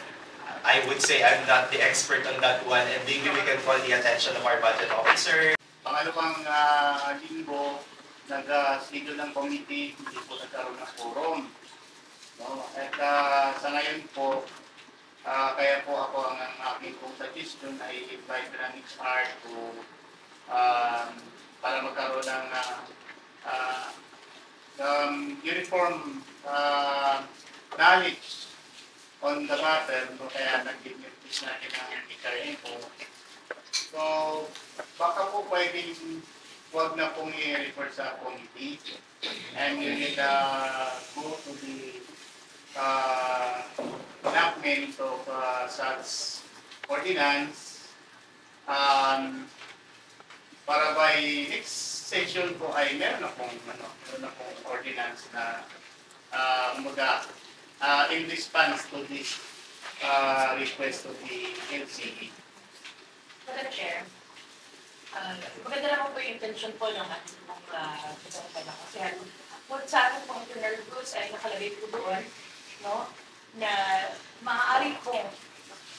I would say I'm not the expert on that one, and maybe we can call the attention of our budget officer. Pangalawang linggo, nag-schedule ng committee, hindi po nagkaroon ng forum. No? At sa ngayon po, kaya po ako ang aking pong suggestion ay invite ng XR to para magkaroon ng uniform knowledge on the matter. No? Kaya nag-give natin ang XR po. So, baka po pwedeng huwag na pong i-refer sa committee and you need go to the enactment of such ordinance para by next session po ay meron akong ordinance na in response to this request of the LCE. Madam Chair, maganda naman po yung intention po ng ating mga kasi kung sa ating pong internal rules ay nakalagay po doon, no, na maaari po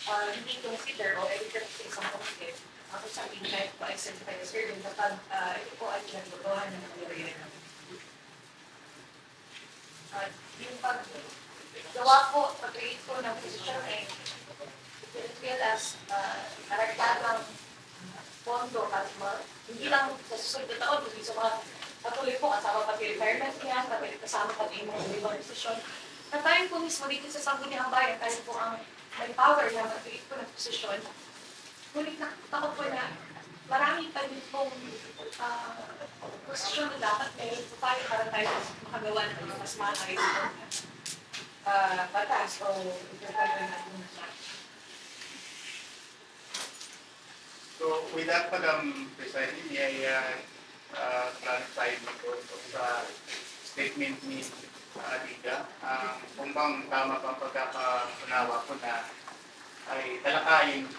hindi consider o editor sa isang committee kung sa ating type po ay synthesizer din kapag ito po ay pinagbubuhan ng material. Yung paggawa po, pag-create po ng position ay as well as karagdagang pondo at hindi lang sa susunod na taon, kundi sa mga patuloy po kasama pati retirement niya, kasama pati yung mga ibang posisyon. Na tayo po mismo dito sa Sangguniang Bayan, tayo po ang may power na mag-create po ng posisyon. Ngunit nakakot po na marami pa din pong posisyon na dapat meron po tayo para tayo makagawa ng mas maayos batas o ipagpagawin natin na. So with that, Madam Presiding, may clarify ko sa statement ni Liga. Kung bang tama pang pagkakaunawa ko na ay talakayin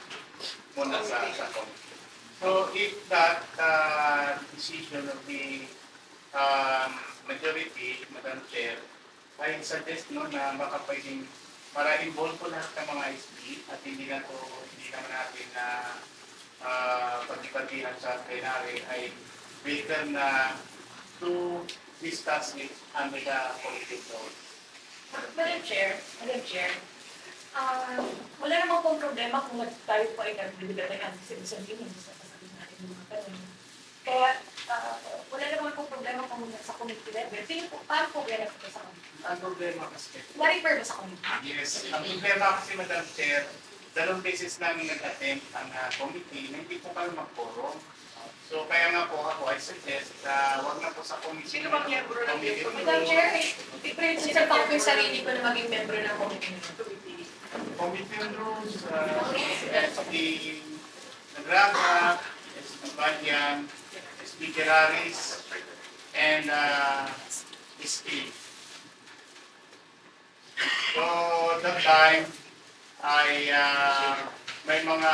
muna sa committee. So if that decision of the majority, Madam Chair, I suggest na baka pwedeng para involve po lahat ng mga SB at hindi naman natin na pagkipatihan sa plenary ay better na to discuss it under the committee floor. Madam Chair, wala namang pong problema kung tayo po ay nagbibigay ng sabihin sa kasabihin natin ng mga tanong. Kaya wala namang pong problema kung sa committee level. Tingin po, paano po gano'n po sa committee? Ang problema kasi. Na-refer ba sa committee? Yes. Ang problema kasi, Madam Chair, 2 beses namin nag-attempt ang committee na hindi po kami mag-forum. So kaya nga po ako, I suggest na wag na po sa committee. Sino bang miyembro ng committee? Madam Chair, i-present pa ko yung sarili ko na maging member ng committee. Committee on Rules, SB Nagraga, SB Banyan, SB Geraris, and SB. So that time, ay may mga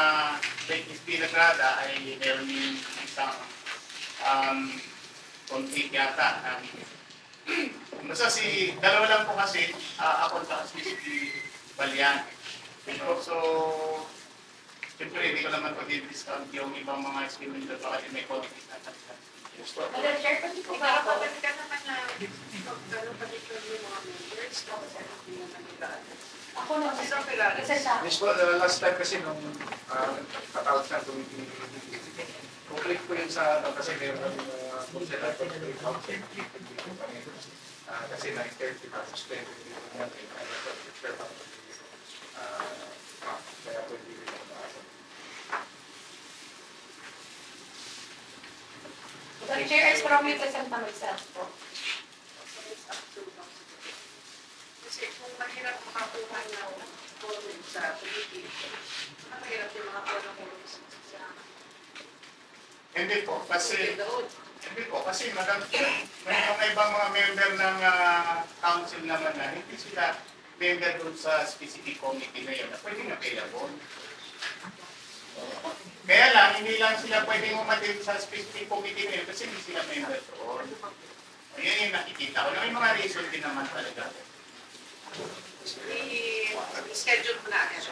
SB Nagrada ay meron yung isang konflict yata. Basta dalawa lang po kasi ako at si Balian. So, siyempre hindi ko naman pag-discount yung ibang mga SB doon kasi may conflict na talaga. Madam Chair, pati po ba ako? Para ka naman na magkaroon pa dito yung mga members, tapos hindi naman nila. Ako na, Sino kilala? isa sa Yes po, last time kasi nung patawag na committee, conflict po yun sa kasi meron kami consider kasi 9:30 tapos 20 natin kaya po hindi rin Madam Chair, I strongly present myself po. Kasi kung mahirap makakuha ng forum sa committee, mahirap yung mga forum sa Hindi po, kasi Madam Chair, may mga ibang mga member ng council naman na hindi sila member doon sa specific committee na yun na pwedeng available. Kaya lang, hindi lang sila pwedeng umatin sa specific committee na yun kasi hindi sila member doon. Ayan yung nakikita ko. May mga reason din naman talaga. I-schedule mo na agad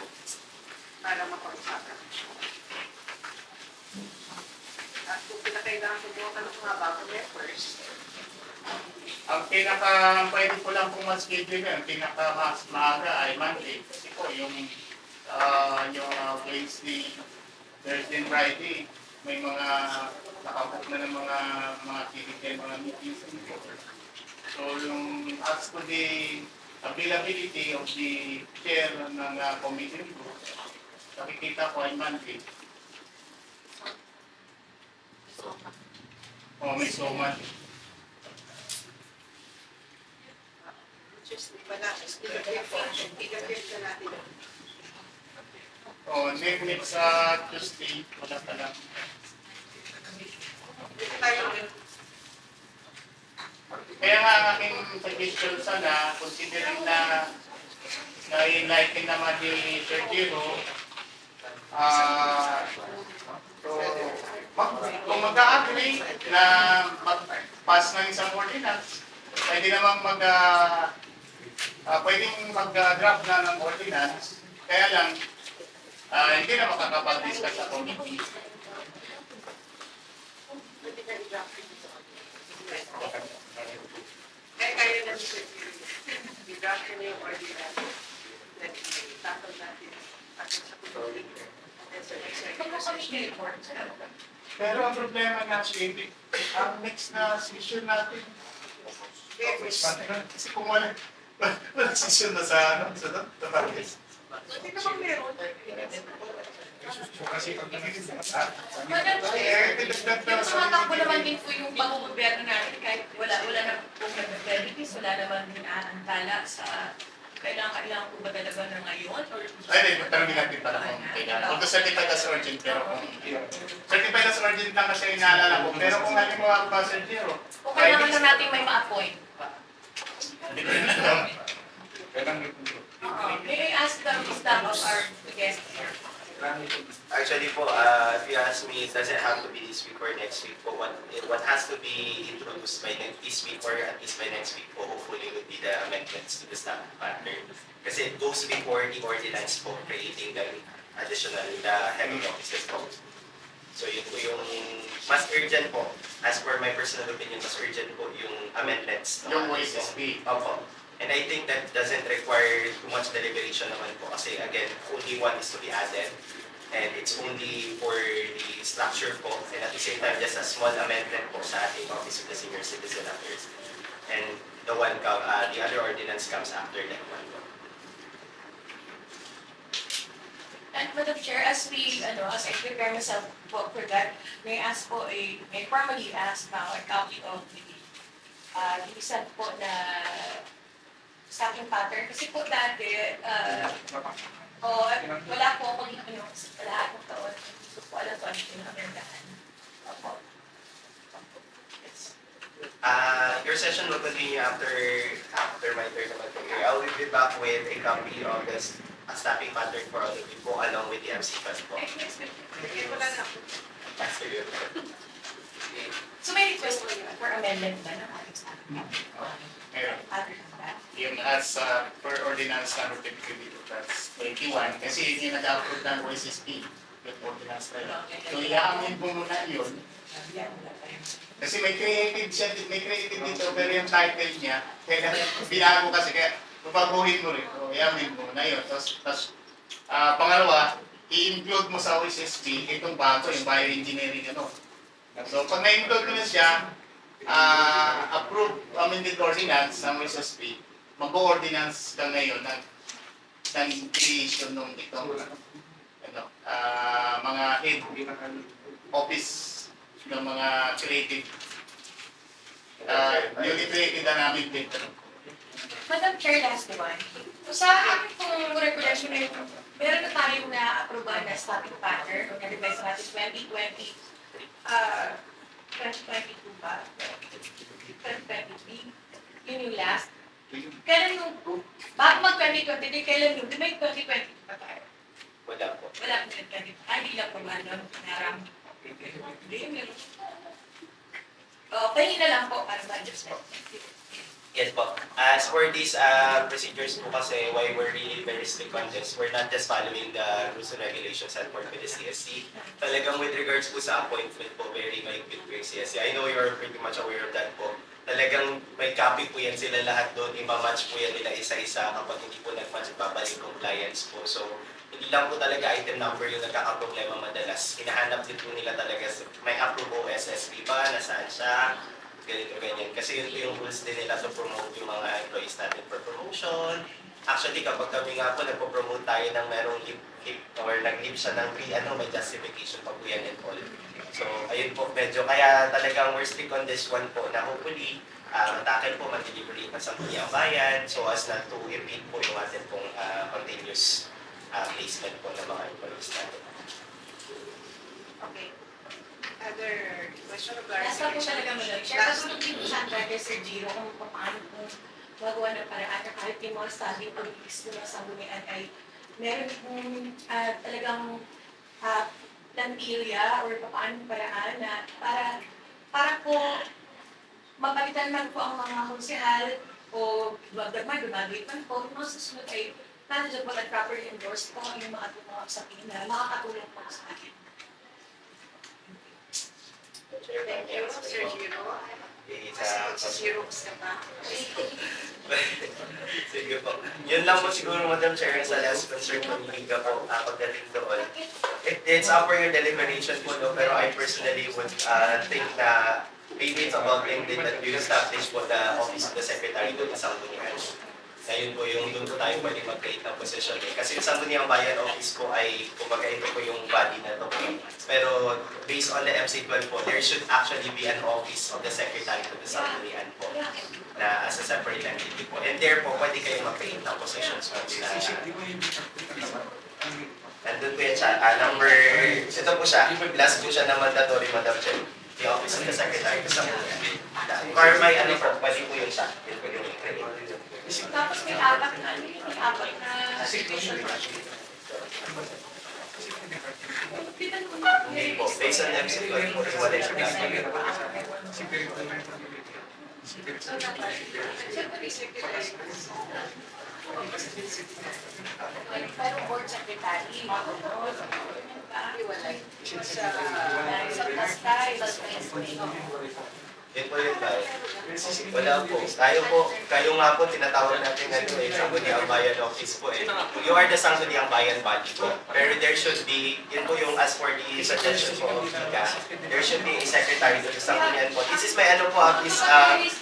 para mapag-usapan. At kung pinakailangan kumuha ka ng mga bagong members, Ang pwede ko lang pong mas-schedule yun, mas maaga ay Monday. Kasi po, yung Wednesday, Thursday, Friday, may mga nakabook na ng mga critical, mga meetings. So, yung as to the availability of the chair ng committee group, nakikita ko ay Monday. May so much. just iba na, i-grip na natin. next Tuesday, wala pa lang. Dito tayo. Kaya nga ang aking suggestion sana, considering na na-enlighten naman ni Sir Giro, kung mag-agree na mag-pass ng isang ordinance, pwede namang pwedeng mag-draft na ng ordinance, kaya lang, hindi na makakapag-discuss sa committee. Kaya na dito. I-draft na yung ordinance. Then, itatol natin at sa committee. And sa next Committee report. Pero ang problema natin, ang next na session natin, kasi kung wala session na sa Tabares. Hindi naman meron. Kasi pag Madam Chair, tumatakbo naman din po yung pag-gobyerno natin kahit wala na po nag-benefits, wala naman din aantala sa kailangan po ba talaga na ngayon? Ay, tanongin natin pala kung kailangan. Kung certified as urgent, pero kung certified as urgent lang kasi inaalala ko, pero kung halimbawa ba Sir Giro, O kailangan na natin may ma-appoint. May I ask the staff of our guest here? Actually po, if you ask me, it doesn't have to be this week or next week po. What has to be introduced by this week or at least by next week po, hopefully would be the amendments to the staff pattern. Kasi those before the ordinance po, creating the additional, the heavy offices po. So yun po yung mas urgent po, as per my personal opinion, mas urgent po yung amendments. yung OSSP. Opo. And I think that doesn't require too much deliberation naman po kasi again, only one is to be added. And it's only for the structure po. And at the same time, just a small amendment po sa ating Office of the Senior Citizen Affairs. And the other ordinance comes after that one po. And Madam Chair, as I prepare myself for that, may formally ask now a copy of the recent po na staffing pattern. Kasi po dati, wala po akong lahat ng taon. Hindi ko po alam kung ano yung amendahan. Opo. Your session will continue after my third naman po here. I will be back with a copy of the staffing pattern for all of you po along with the MC class po. Bigyan ko lang ako. So may request for amendment ba ng ating staffing Meron. pattern ng that? Yung as per ordinance number 23, that's 21, kasi hindi nag-approve ng OSSP, yung ordinance na yun. So i-amin mo muna yun, kasi may creative dito, pero yung title niya, kaya binago kasi, kaya babaguhin mo rin, so i-amin mo muna yun. Tapos pangalawa, i-include mo sa OSSP itong bago, yung bioengineering ano. So pag na-include mo na siya, approve amended ordinance ng OSSP, mag-ordinance ka ngayon ng creation ng itong mga head office ng mga creative newly created na namin dito. Madam Chair, last one. Sa aking pong regulation na ito, meron na tayong na-aproban na staffing pattern o na-revise natin 2022 ba? 2023. Yun yung last. Kailan yung, bago mag-2023, kailan yung, di ba yung 2022 pa tayo? Wala po. Wala po yung 2023. Hindi lang po narang. Hindi, meron. Pahingi na lang po para ma-adjust. Yes po. As for these procedures po kasi, why we're really very strict on this, we're not just following the rules and regulations set forth with the CSC. Talagang with regards po sa appointment po, very mahigpit po yung CSC. I know you're pretty much aware of that po. Talagang may copy po yan sila lahat doon, ima-match po yan nila isa-isa kapag hindi po nag-match, babalik compliance po. So, hindi lang po talaga item number yung nagkakaproblema madalas. Hinahanap din po nila talaga, may approve OSSP ba, nasaan siya, ganito ganyan. Kasi yun po yung rules din nila to promote yung mga employees natin for promotion. Actually, kapag kami nga po nagpo-promote tayo ng merong hip or nag-hip siya ng may justification pa po yan and all. So, ayun po, medyo kaya talagang we're strict on this one po na hopefully matakil po, mag-deliberate na sa ang bayan so as not to impede po yung atin pong continuous placement po ng mga employees natin. Okay. Other question or Nasa po clarification? talaga Madam Chair. Tapos nung pinuntahan natin Sir Giro kung paano kung magawa ng paraan na kahit yung mga study police nila sa Sanggunian ay meron kung talagang plantilla or paano paraan na para po mapalitan man po ang mga konsehal o wagdag man, gumagit man po, yung mga susunod ay manageable at properly endorsed po yung mga usapin na makakatulong po sa akin. Thank you, Sir Giro. It's, Kasi Xerox ka pa. Sige po. Yun lang po siguro, Madam Chair, sa last concern ko ni Liga po, pagdating doon. It's up for your deliberation po, no? Pero I personally would think na maybe it's about time din that you establish po the Office of the Secretary doon sa Sanggunian. Ngayon po yung doon po tayo pwede mag-create ng position. Kasi yung Sangguniang Bayan Office po ay, kumbaga ito po yung body na ito po. Pero based on the MC12 po, there should actually be an Office of the Secretary to the Sanggunian po na as a separate entity po. And there po, pwede kayong mag-create ng positions po. Nandun po yan siya. Ito po siya. Last po siya na mandatory, Madam Chair. The Office of the Secretary to the Sanggunian. Or may ano po, pwede po yun siya. Yun po yung i-create. Tapos may apat na situation. Hindi po. Based on MC12 po, wala siya gagawin. Pero board secretary, Iwalay. sa pastay, Yun po yun tayo. Wala po. Kayo nga po, tinatawag natin ngayon Sangguniang Bayan Office po eh. You are the Sangguniang Bayan body po. Pero there should be, yun po yung as for the suggestion po of Liga, there should be a secretary to the Sanggunian po. This is my ano po,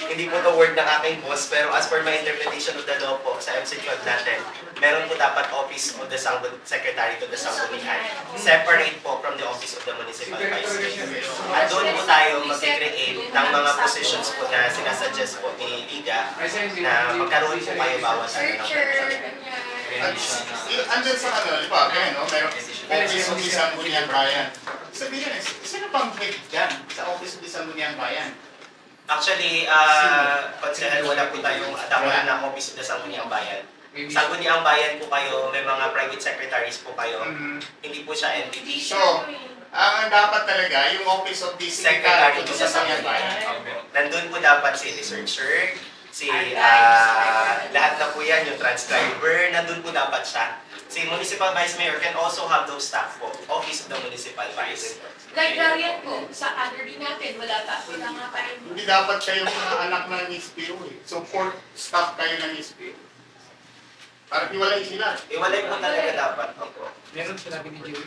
hindi po the word ng aking boss, pero as for my interpretation of the law po, sa MC12 natin, meron po dapat Office of the Secretary to the Sanggunian. Separate po from the Office of the Municipal Vice Mayor. At doon po tayo mag-create ng mga positions po na sinasuggest po ni Liga na magkaroon po kayo bawat ano ng Andun sa ano, di ba, kaya no, meron Office of the Sangguniang Bayan. Sabihin na, sino pang head dyan sa Office of the Sangguniang Bayan? Actually, Konsehal, wala po tayong atakulan ng Office of the Sangguniang Bayan. Sangguniang Bayan po kayo, may mga private secretaries po kayo. Hindi po siya entity. So, ang dapat talaga, yung Office of the Secretary to the Sangguniang Bayan. Nandun po dapat si researcher, lahat na po yan, yung transcriber, nandun po dapat siya. Si Municipal Vice Mayor can also have those staff po, Office of the Municipal Vice. Librarian po, sa under din natin, wala nga pa rin. Hindi dapat kayo mga anak ng SPO eh. So, 4 staff kayo ng SPO. Para iwalay sila. Iwalay po talaga dapat. Opo. Meron sinabi ni Joey.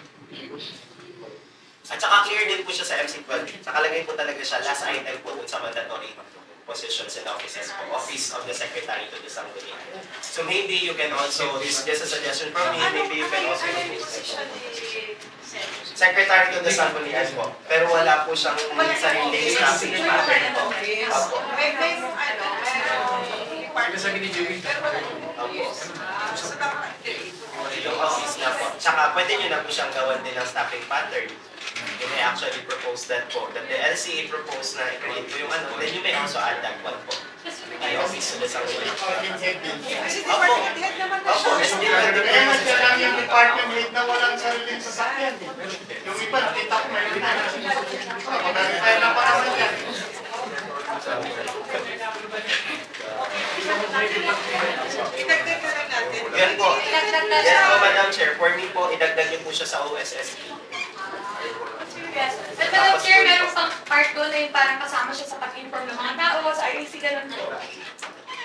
At saka clear din po siya sa MC12. Nakalagay po talaga siya, last item po dun sa mandatory positions and offices po. Office of the Secretary to the Sanggunian. So maybe you can also, this is just a suggestion from me, maybe you can also Ano use yung position ni Secretary to the Sanggunian po. Pero wala po siyang sarili staffing pattern po. Opo. May Ano sabi ni Joey? Opo. so dapat Yung office na po. Tsaka pwede nyo na po siyang gawan din ng staffing pattern. You may actually propose that po. That the LCA propose na i-create po yung ano, then you may also add that one po. Ay, office to the Sanggunian. Department head din. Kasi department head naman na Opo, siya. Kaya mas kailangan yung department head na walang sariling sasakyan. Yung iba, nakita ko may mag-verify na pa naman yan. Idagdag na lang natin. Yan po. Yes po, Madam Chair. For me po, idagdag niyo po siya sa OSSP. Yes. At Madam Chair, meron pang part doon na yung parang kasama siya sa pag-inform ng mga tao, sa RAC, ganun po.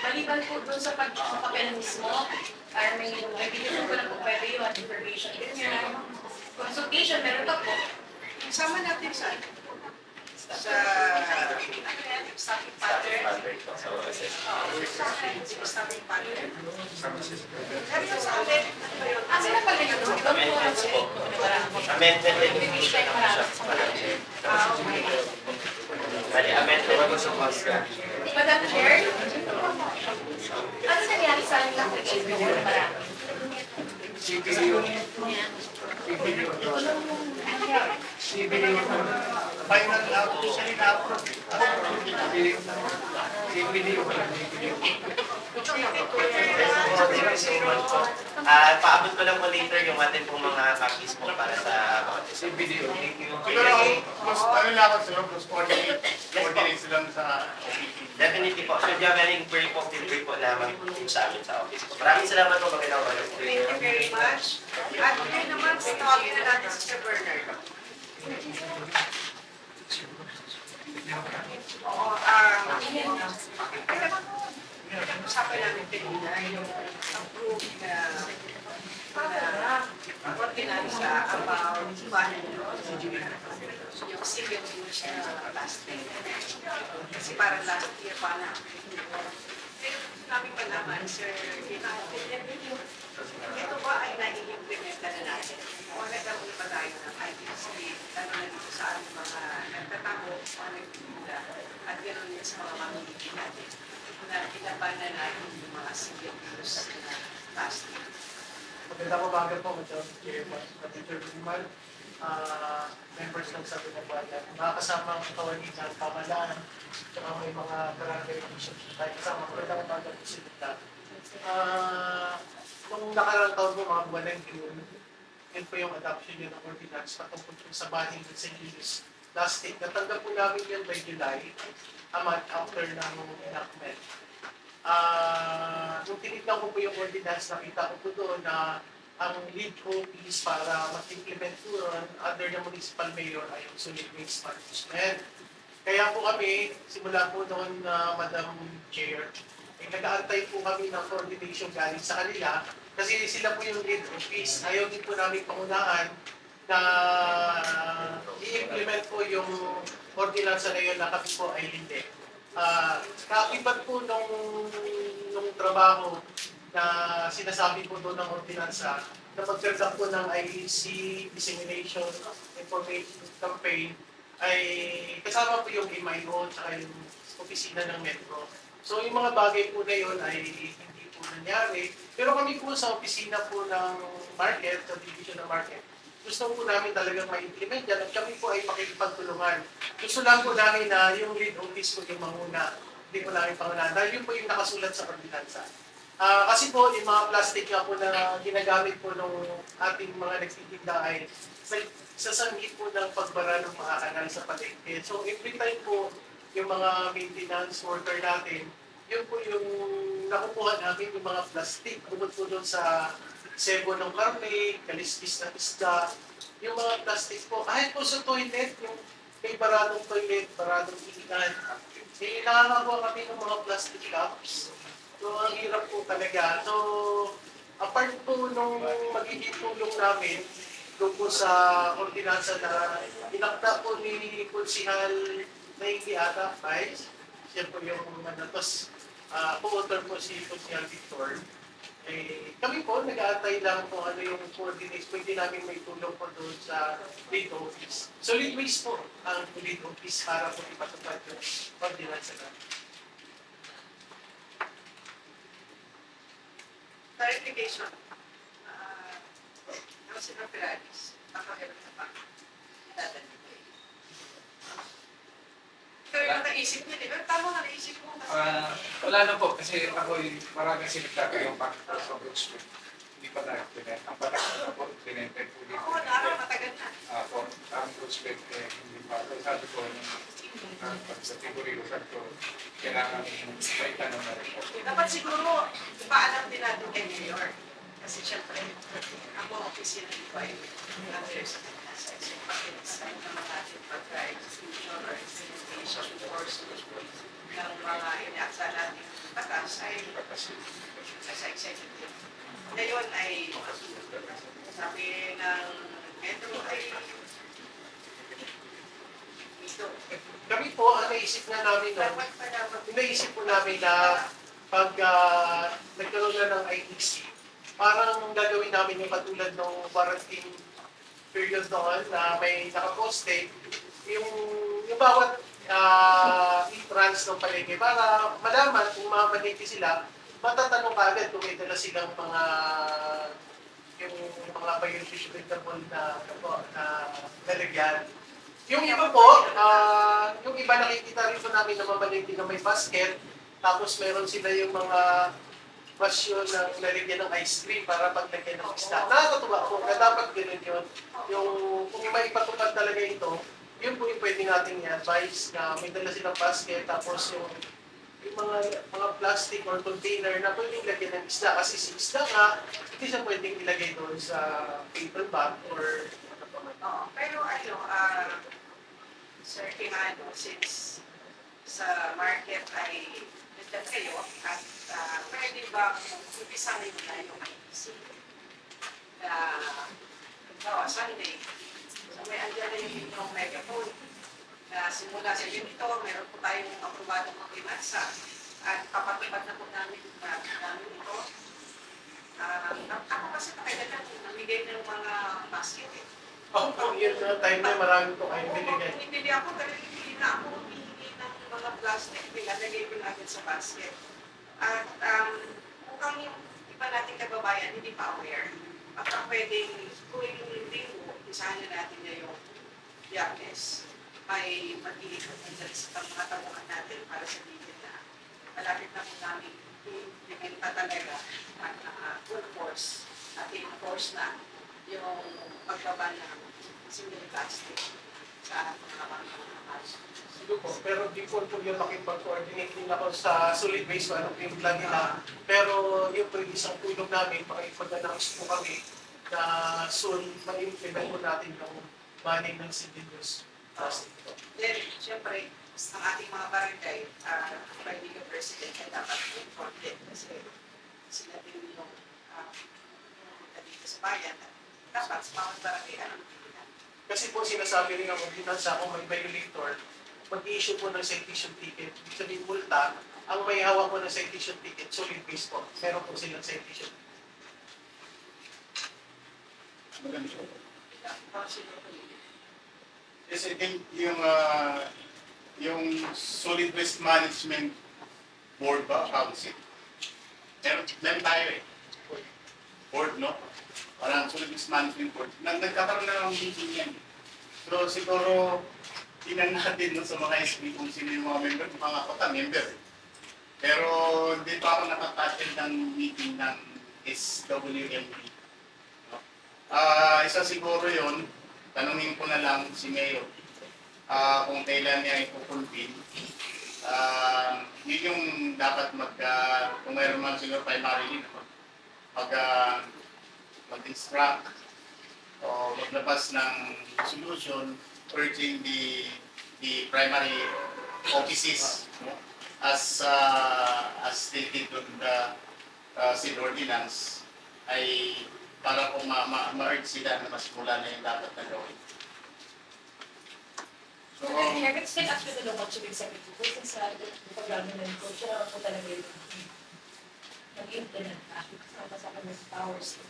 Maliban po doon sa pagpapel mismo, parang may bigyan ko na po pwede yun, information, ganyan. Consultation, meron pa po. Sama natin sa staffing pattern. Sa OSSP. Staffing pattern. Sabi ko sa amin, Asa na pala yun? Amendments po. Amendment resolution na po siya. Madam Chair. Bali, amendment po sa COSGA. Madam Chair, ano nangyari sa amin lang kay April na marami? CBDO. CBDO. CBDO. Final officially na-approve. CBDO pala. Paabot ko lang po later yung atin pong mga copies po para sa CBDO. Thank you. Siguro, ano lang ako sa'yo, plus coordinate sila sa OPP. Definitely po. So, if you have any query po, feel free po na mag-team sa amin sa office. Maraming salamat po. Magandang umaga. Thank you very much. At ngayon naman, tawagin na natin si Sir Bernard. Oo, usapan namin kanina yung approve na ordinansa about yung single use na plastic. Kasi parang last year pa na. Namin malaman, Sir, ito ba ay nai-implementa na natin? O nagkaroon pa tayo ng IPC, lalo na dito sa ating mga nagtatamo, mga nagtitinda, at ganoon din sa mga mamimigin natin, na inabanan natin yung mga single use na plastic. Magandang umaga po, Madam Chairman, Mr. Lumal, members ng Sabi ng Bayan, mga kasamang kawanin ng pamalaan, at may mga barangay officials tayo kasama. Magandang umaga po sila. Nung nakarang taon po, mga buwan ng June, yun po yung adoption yun ng ordinance patungkol po sa banning ng single-use plastic. Natanggap po namin yun by July, a month after ng enactment. Nung tinignan ko po yung ordinance, nakita ko po doon na ang lead office para mag-implement po yun under the municipal mayor ay yung solid waste management. Kaya po kami, simula po noon, Madam Chair, nag-aantay po kami ng coordination galing sa kanila kasi sila po yung lead office. Ayaw din po namin pangunahan na i-implement po yung ordinance na yun na kami po ay hindi. Kakibat po nung trabaho na sinasabi po doon ng ordinansa na pagkagdak po ng IEC Dissemination Information Campaign ay kasama po yung MIO at yung opisina ng Metro. So yung mga bagay po na yun ay hindi po nangyari. Pero kami po sa opisina po ng market, sa division ng market, gusto po namin talagang ma-implement yan at kami po ay makikipagtulungan. Gusto lang po namin na yung lead office po yung manguna, hindi po namin pangunahan. Dahil yun po yung nakasulat sa ordinansa. Kasi po yung mga plastic nga po na ginagamit po ng ating mga nagtitinda ay sasangit po ng pagbara ng mga kanal sa palengke. So every time po yung mga maintenance worker natin, yun po yung nakukuha namin yung mga plastic. Bukod po doon sa sebo ng karne, kaliskis ng isda, yung mga plastic po. Kahit po sa toilet, yung may baradong toilet, baradong ilan, nakakakuha kami ng mga plastic cups. So ang hirap po talaga. So apart po nung magiging tulong namin, doon po sa ordinansa na inakta po ni Konsihal na hindi ata, Vice. Siya po yung tapos co-author po si Konsihal Victor. Kami po, nag-aantay lang po ano yung coordinates. Pwede namin may tulong po doon sa lead office. Solid waste po ang lead office para po ipatupad yung ordinansa na. Clarification. Kasi ng Pirates, nakahirap na pa. Pero yung naisip niya, di ba? Tama nga naisip mo. Wala na po kasi ako maraming sinagtaka yung pagkakas sa Roosevelt. Hindi pa na-implement. Ang pagkakas na po, implemented po dito. Oo, naroon, matagal na. Ang Roosevelt hindi pa. Sabi ko, sa Tiburio, sabi ko, kailangan may tanong na rin po. Dapat siguro, ipaalam din natin kay Mayor. Kasi syempre, ako opisina dito ay under sa nasa so pag-design naman natin pagka-execution or implementation or solution ng mga inaaksa natin batas ay sa executive. Ngayon ay sabi ng Metro ay ito. Kami po, ang naisip na namin naisip po namin na pag nagkaroon na ng IEC, parang gagawin namin yung katulad ng quarantine period noon na may nakaposte, yung bawat e-trans ng palengke para malaman kung mamalengke sila, matatanong kagad kung may dala silang mga yung mga biodegradable na lalagyan. Yung iba po, yung iba nakikita rin po namin na mamaliti na may basket, tapos meron sila yung mga basyon ng lalagyan ng ice cream para paglagyan ng isda. Nakakatuwa po na dapat gano'n yun. Yung kung may patupad talaga ito, yun po yung pwede natin i-advise na may dala silang basket, tapos yung mga plastic or container na pwedeng lagyan ng isda. Kasi si isda nga, hindi siya pwedeng ilagay doon sa paper bag or ano pa man. Pero Sir Kimano, since sa market ay nandyan kayo at pwede ba umpisahin na yung IEC na Sunday, so may andyan na yung inyong megaphone na simula sa ganito, meron po tayong aprobadong mga pinasa at kapatibad na po namin ito. Ako kasi pakailan namigay ng mga basket eh. Yun na time na marami po kayong binigay. Kung hindi ako, talagang hindi na ako humihingi ng mga plastic, nilalagay ko natin sa basket. At mukhang yung iba nating kababayan hindi pa aware. Baka pwedeng tuwing linggo, isahan na natin na yung Biyernes, may mag-iikot na dyan sa mga tawahan natin para sabihin na malapit na po namin implementa talaga at full force at enforce na yung pagbaba ng single plastic sa mga house. Sige po, pero before po yung makipag-coordinate din ako sa solid waste kung ano po yung plan nila. Pero yung po yung isang tulong namin, makipag-announce po kami na soon ma-implement po natin yung banning ng single-use plastic. Then, siyempre, ang ating mga barangay, barangay president ay dapat informed din kasi sila din yung dito sa bayan. Dapat sa mga barangay, anong pilihan? Kasi po sinasabi rin ang ordinansa kung may violator, mag-i-issue po ng citation ticket. Ibig sabihin multa, ang may hawak po ng citation ticket, solid waste po. Meron po silang citation ticket. Yes, I think yung solid waste management board ba, council? Meron tayo eh. Board, no? Parang solid waste management board. Nagkakaroon na ng meeting yan. So siguro, tingnan natin no, sa mga SB kung sino yung mga member. Mga ako ta, member. Pero hindi pa ako nakaka-attend ng meeting ng SWMP. No? Isa siguro yon, tanungin ko na lang si Mayor kung kailan niya ipupuntin. Yun yung dapat kung mayroon man siguro primarily, mag-instruct o maglabas ng resolution urging the primary offices, no? as stated on the said ordinance, ay para kung ma-urge sila na mas mula na yung dapat na gawin. So, Here, it's still actually the local civic secretary. Since the programa ng coach, ako talaga yung nag-implement na. Kasama sa kanyang powers.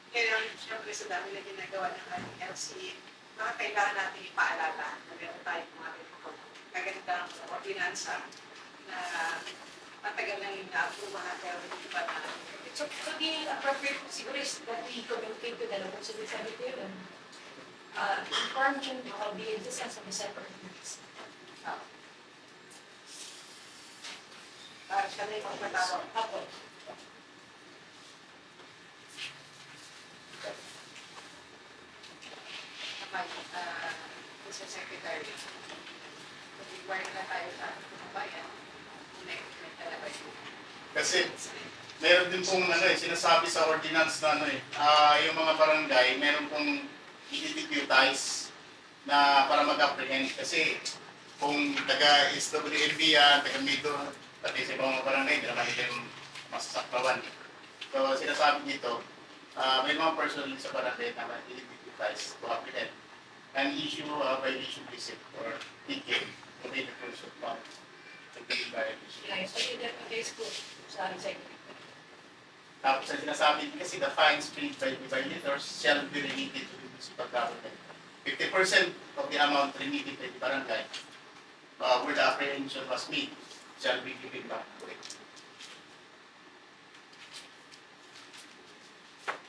Kaya siyempre sa dami na ginagawa ng ating LC, mga kailangan natin ipaalala na meron tayong mga kagandang ordinansa na matagal nang ina-approve pero hindi pa na. So the appropriate siguro is that we communicate to the local civic secretary and inform him of the existence of the separate groups. Para siya na yung magpatawag. Ako. Mr. Secretary, mag-require na tayo sa bayan, connect talaga yun. kasi meron din pong sinasabi sa ordinance na yung mga barangay, meron pong i-deputize na para mag-apprehend. Kasi kung taga-SWMB yan, taga-Mido, pati sa ibang mga barangay, hindi naman nila yung masasaklawan. So sinasabi dito, may mga personnel sa barangay na i-deputize to apprehend and issue a violation receipt or ticket to pay the person fund to pay violation. So you deputize ko sa executive. Tapos ang sinasabi din kasi the fines paid by the violators shall be remitted to the municipal government. 50% of the amount remitted by the barangay where the apprehension was made shall be given back to it.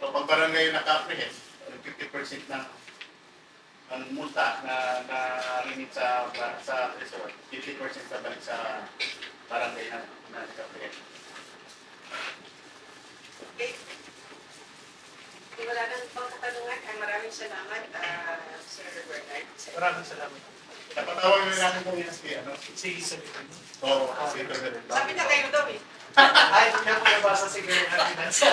So pag barangay yung naka-apprehend, yung 50% ng multa na limit sa resort, 50% sa balik sa barangay na naka-apprehend. Okay. Kung wala nang pang katanungan, ay maraming salamat, Sir Bernard. Maraming salamat. Napatawag na namin kung yun si ano? Sige, sabi ko. Oo, si President. Sabi niya kayo daw eh. Ay, hindi ako nabasa si Gary Happiness.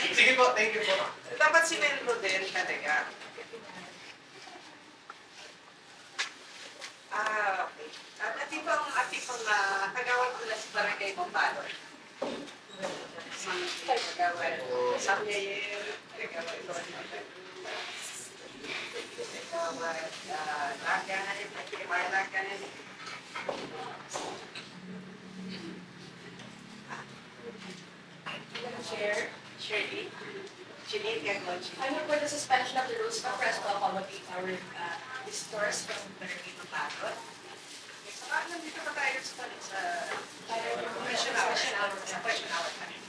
Sige po, thank you po. Dapat sineldo din talaga. Okay. At ibang kagawad ko na si Barangay Mambalon. Kagawad. Sabi niya yung kagawad ko. Kagawad. Laganan. Laganan. Chair, Shirley. Shirley, gagawin siya. I move for the suspension of the rules for press to accommodate our visitors from Barangay Mambalon. Saka nandito pa tayo sa question hour pa rin.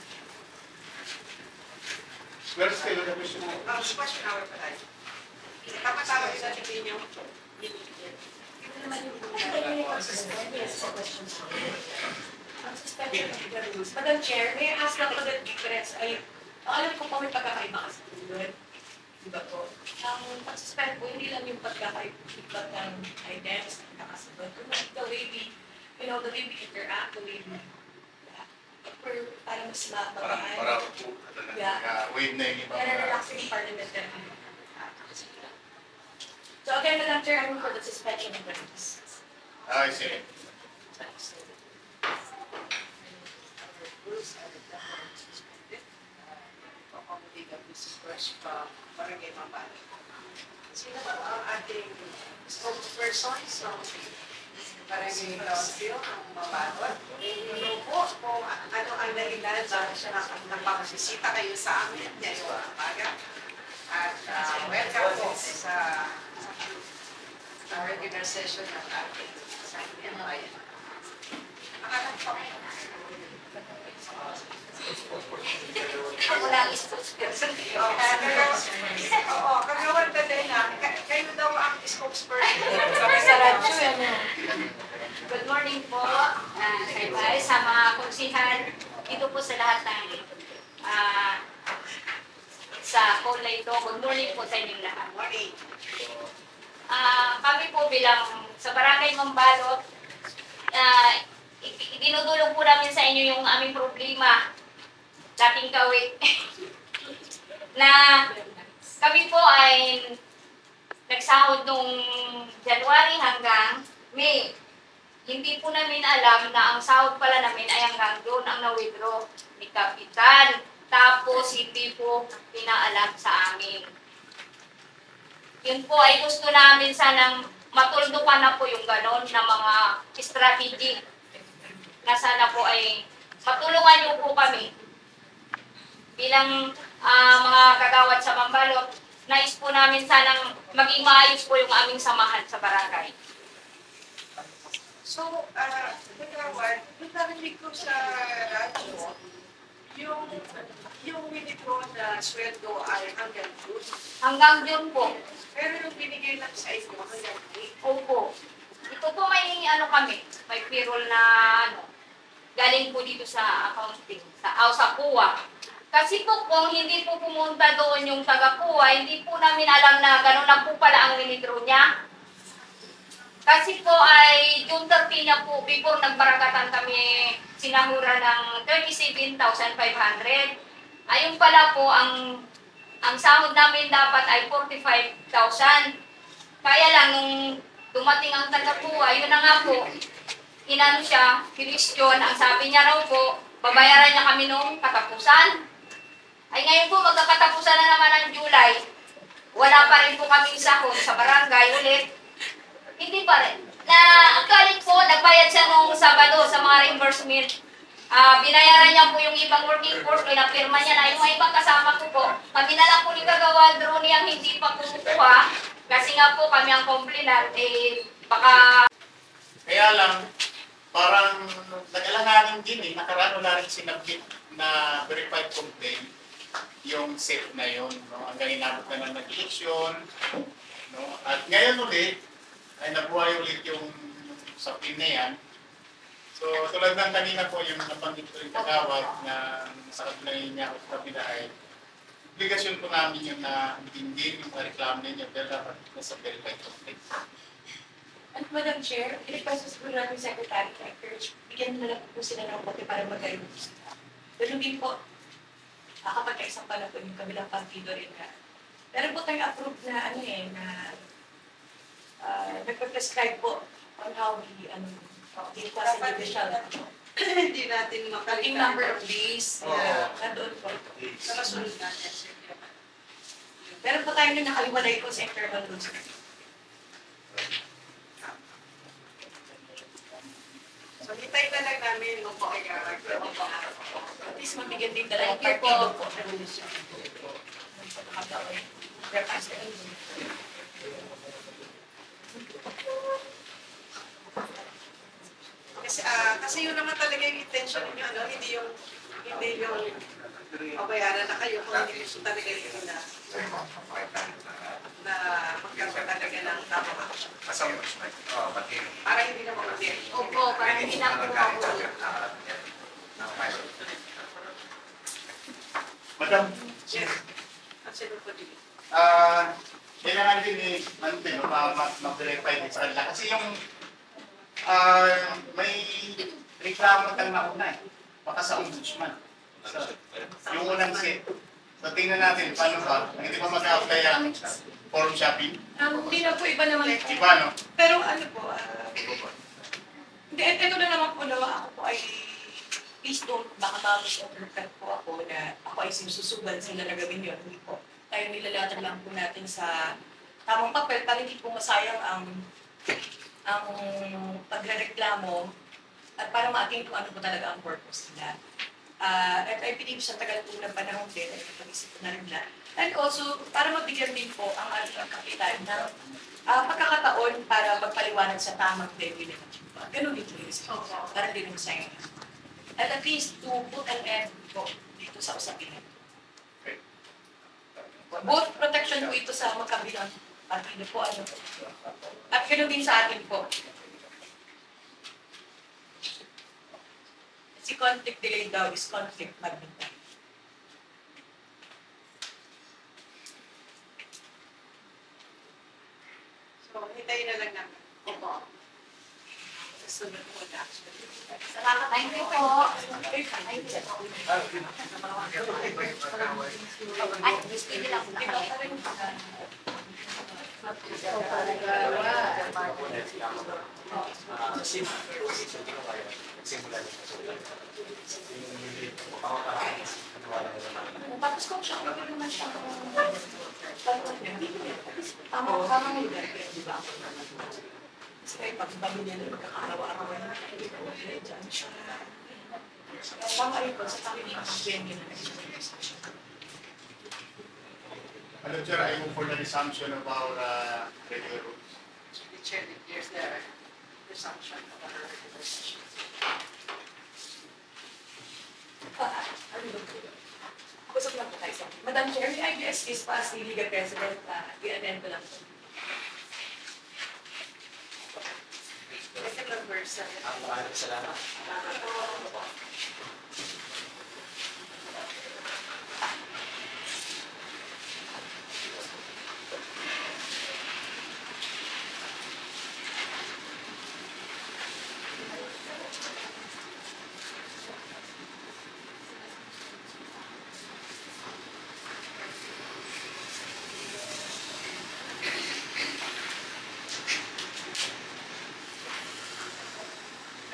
We're still on the question. Question hour pa tayo. Kapatawag sa atin yung Ito naman yung questions. Ang suspension of the rules. Madam Chair, may I ask lang po the difference ay, alam ko po may pagkakaiba kasi doon. Diba po? Ang pag-suspend po, hindi lang yung pagkakaiba ng items, pagkakasunod. The way we, the way we interact, the way we, para mas mababay. Para po, wave na yung ibang Relaxing parliamentary. So again, Madam Chair, I move for the suspension of the rules. I see. rules are definitely suspended to accommodate the visitors from Barangay Mambalon. Sino po ang ating spokesperson sa Barangay Brownfield ng Mambalon? Ano po kung ano ang dahilan sa napapasisita kayo sa amin ngayong umaga? At welcome po sa regular session ng ating Sangguniang Bayan. Makalang po. Ako lang spokesperson. Oo, kagawan ka din na. Kayo daw ang spokesperson. Sa radyo yan. Good morning po, sa mga konsihan. Dito po sa lahat ng sa call na ito. Good morning po sa inyong lahat. Morning. Kami po bilang sa Barangay Mambalon, dinudulog po namin sa inyo yung aming problema, dating kawit, na kami po ay nagsahod nung January hanggang May. Hindi po namin alam na ang sahod pala namin ay hanggang doon ang na-withdraw ni Kapitan. Tapos hindi po pinaalam sa amin. Yun po ay gusto namin sanang matuldukan na po yung ganon na mga strategy na sana po ay matulungan niyo po kami bilang mga kagawad sa Mambalon. Nais po namin sanang maging maayos po yung aming samahan sa barangay. So, kagawad, yung narinig ko sa radyo, yung withdraw na sweldo ay hanggang June. Hanggang June po. Pero yung binigay lang sa inyo hanggang May. Opo. Ito po may may payroll na galing po dito sa accounting, sa PUA. Kasi po kung hindi po pumunta doon yung taga-PUA, hindi po namin alam na gano'n na po pala ang withdraw niya. Kasi po ay June 30 na po, before nagbarakatan kami sinahura ng 37,500. Ayun pala po, ang sahod namin dapat ay 45,000. Kaya lang, nung dumating ang taga-PUA, yun na nga po, inano siya, question, ang sabi niya raw po, babayaran niya kami noong katapusan. Ay ngayon po, magkakatapusan na naman ng July. Wala pa rin po kami sahod sa barangay ulit. Hindi pa rin. Actually po, nagbayad siya nung Sabado sa mga reimbursement. Binayaran niya po yung ibang working force, pinapirma niya na yung mga ibang kasama ko po. Kami na lang po ni Kagawad Ronnie ang hindi pa kumukuha. Kasi nga po kami ang complainant, baka... Kaya lang, parang nag-alanganin din nakaraan na rin sinabit na verified complaint yung safe na yun. No? Hanggang inabot na ng nag-eleksyon. No? At ngayon ulit, ay nabuhay ulit yung sapin na yan. So tulad ng kanina po yung nabanggit ko rin kagawad na sa kabilang niya ako sa kabila ay obligasyon po namin yung na hindi yung reklamo ninyo dahil dapat nasa verified complaint. And Madam Chair, i-request po namin Secretary to encourage, bigyan na lang po sila ng kote para magkaroon po sila. Ganun din po, kapag isang pala po yung kabilang partido rin na. Meron po tayong approved na nagpa-prescribe po on how we, the class individual. Hindi natin Yung number of days, nandoon po. Nakasunod natin. Meron po tayo na nakaliwalay po sa internal rules. So, hintayin na lang namin kung pakikaraag. At least mabigyan din talaga yung partido po. Kasi yun naman talaga yung intention niyo, ano? Hindi yung pabayaran na kayo kung hindi gusto talaga yun na magkaroon talaga ng tamang action. Para hindi na maulit. Opo, parang hindi na ako makaulit. Madam, Yes. Ang sino po din. kailangan din ni Mantin, mag-verify din sa kanila. Kasi yung may reklamo tayo na una eh. Baka sa ombudsman. So, yung unang set. So tingnan natin, paano ba? Hindi pa mag-apply ang form shopping? Hindi na po, iba naman po. Iba, no? Pero ano po, hindi, ito na naman po na ako po ay, please don't, baka ma-misinterpret po ako na ako ay sinususugal sila na gawin yun. Hindi po. Tayo nilalatan lang po natin sa tamang papel para hindi po masayang ang pagrereklamo at para ma-attain kung ano po talaga ang purpose nila. At I believe sa tagal po ng panahon din, ay pag-isip ko na rin na. And also, para mabigyan din po ang ating kapitan ng pagkakataon para magpaliwanag sa tamang venue na natin. Ganun dito yung isip. Para din yung sayang. At least to put an end po dito sa usapin. Both protection po ito sa magkabilang partido po. At ganun din sa atin po. Si conflict delay daw is conflict magnitude. So, hintayin na lang namin. Opo. Sunod po na. Salamat. Thank you po. Ay, gusto nyo lang na kami. Tapos kung siya, ano naman siya? Tama lugar, di ba? Kasi kayo pag-bago niya na magkakarawa-arawa na dyan siya. Tama rin po sa pamilya ng venue na Hello, Chair. I move for the resumption of our regular rules. So, the chair declares the resumption of our regular session. Kusok lang po tayo sa Madam Chair, may IBS is pa si Legal President i-attend ko lang po. Second number 7. Salamat.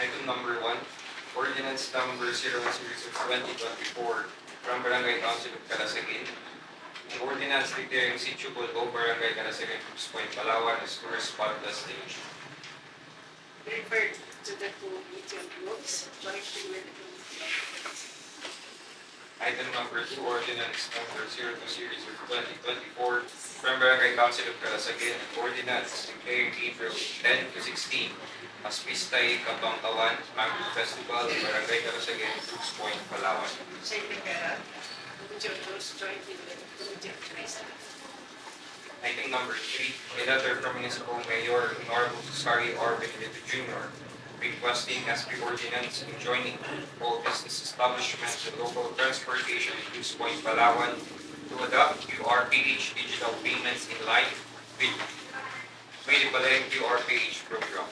Item number 1, Ordinance number 0-2024 from Barangay Council of Calasagin. Ang ordinance declaring Sitio Bulbo, Barangay Calasagin, Cruz Point, Palawan as tourist spot destination. Referred to the Committee on Rules, jointly with the Committee on Rules. Item number 2, Ordinance number 0-2024 from Barangay Council of Calasagin. Ordinance declaring April 10 to 16 as Pistay Kabangkawan Mangrove Festival, Barangay Calasagin, Cruz Point, Palawan. Second, Committee on Rules jointly with the Committee on Treasury. Item number 3, a letter from Municipal Mayor Honorable Cesari R. Benedito Jr. requesting SB ordinance enjoining all business establishments and local transportation in Cruz Point, Palawan to adopt QRPH digital payments in line with the Baleng QRPH program.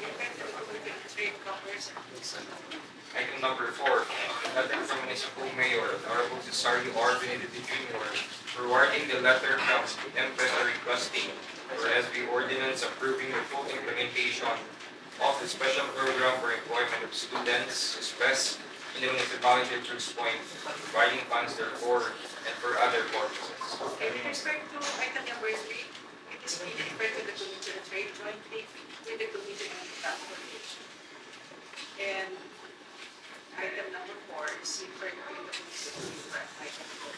Effective Committee on Trade, Commerce, and Tourism. Item number 4, a letter from Municipal Mayor Honorable Cesari R. Benedito Jr. forwarding the letter from MPESA requesting for SB ordinance approving the full implementation of the special program for employment of students, SPES, in the municipality of Cruz Point, providing funds therefore and for other purposes. Okay, with respect to item number 3, it is being referred to the Committee on Trade jointly with the Committee on Transportation. And item number 4 is referred to the Committee on Item 4.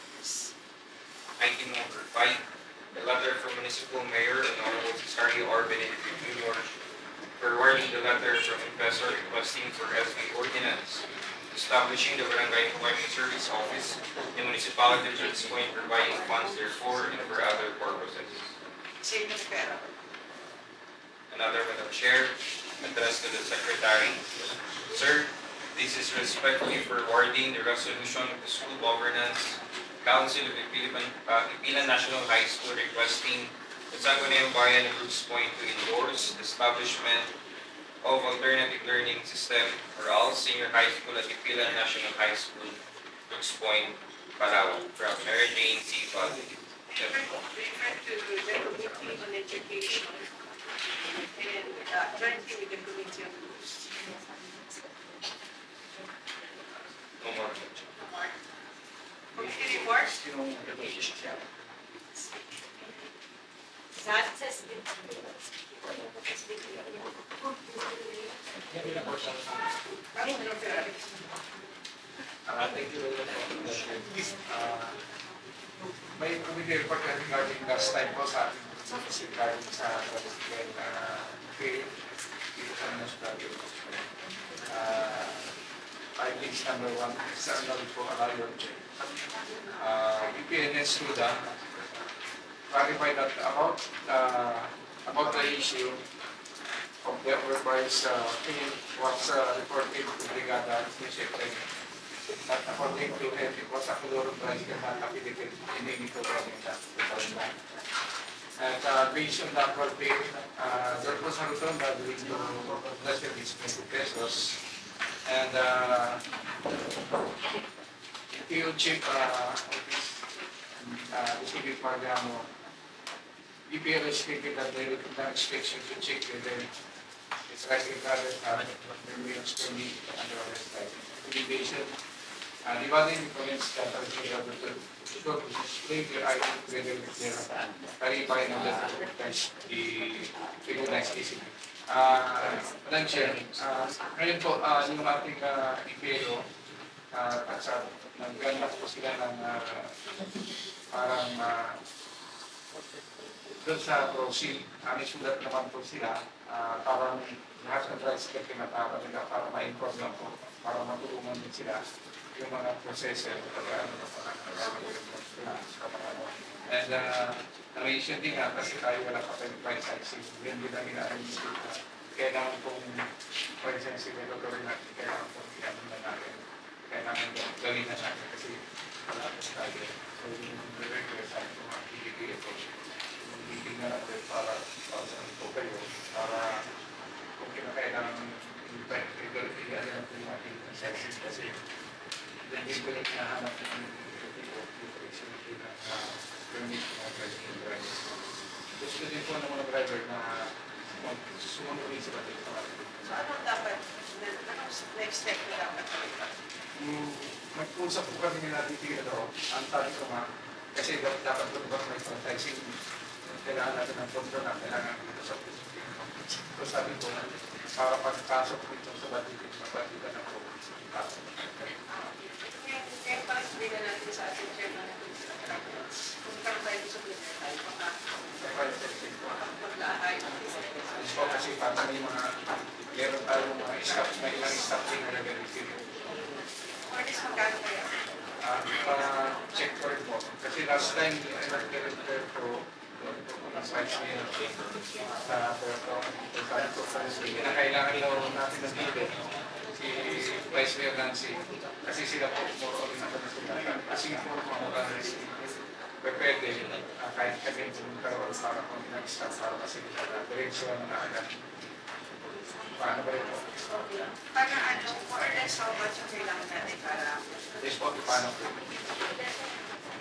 Item number 5, a letter from Municipal Mayor Honorable Cesari R. Benedito Jr. forwarding the letter from Investor requesting for SB ordinance establishing the Barangay Employment Service Office in the municipality of Cruz Point, providing funds therefore and for other purposes. Same with the pera. Another, Madam Chair, addressed to the Secretary. Sir, this is respectfully forwarding the resolution of the School Governance Council of the Pilipinas National High School requesting the Sangguniang Bayan of Cruz Point to endorse the establishment of alternative learning system for all senior high school at the Pilipinas National High School, Cruz Point, Palawan, from Mary Jane C. Valdez. Refer to the Committee on Education and jointly with the Committee on Rules. No more. Committee reports? May committee report regarding last time po sa ating regarding sa president field dito sa municipality. Findings number 1, external po alayon. UPNS student clarify that about the issue of the overpriced field was reported to Brigada Initiative. That according to him, it was a color price that affiliated in the program. And based on that field, there was a return value to less than 20 pesos. And field chip, distribute Margamo, EPL is stated that they will not expect you to check and then it's like regarded millions per week under arrest type. Litigation, dividing the comments that are made of the show to display their item together with their clarifying of the recognized ECB. Madam Chair, ngayon po, yung ating EPL, at sa nagganap po sila ng parang doon sa proceed, sulat naman po sila, parang lahat ng tricycle pinatara nila para ma-inform lang po, para matulungan din sila yung mga processor and na-mention din nga kasi tayo wala pa tayong price sizing, yun din ang ina-arrange dito. Kailangan pong price sizing na gagawin natin, kailangan pong ginamit na natin, kailangan gawin na natin kasi wala pa tayo. So yung request sa ating mga PDP ito, meeting na natin para sa ito kayo, para kung kinakailangan i-alam natin yung ating sizing kasi hindi ko lang nahanap ng operation ng permit ng driver. Gusto din po ng mga driver na sumunod rin sila dito. So anong dapat, anong next step na dapat? Nag-usap po kami nila dito ang sabi ko nga, kasi dapat po ba may franchising, kailangan natin ng control na kailangan dito sa position. So sabi ko, para pagpasok dito sa batitin, mabatitan na po. Kaya parang hindi na natin sa ating chairman na kung kang tayo sa plinner tayo, makapaglahay. So kasi parang may mga, meron tayong mga staff, may ilang staff din na nag-review. Or is magkano kaya? Check Kasi last time, I nag-refer to ng Vice Mayor sa Puerto. Sabi ko, kinakailangan daw natin ng leader si Vice Mayor Nancy. Kasi sila po, more or less na sila. Kasi po, mga pwede, kahit kami magkaroon para kung nag-start para kasi diretso na agad. Paano ba ito? Para ano, more or less how much ang kailangan natin para Yes po, paano po?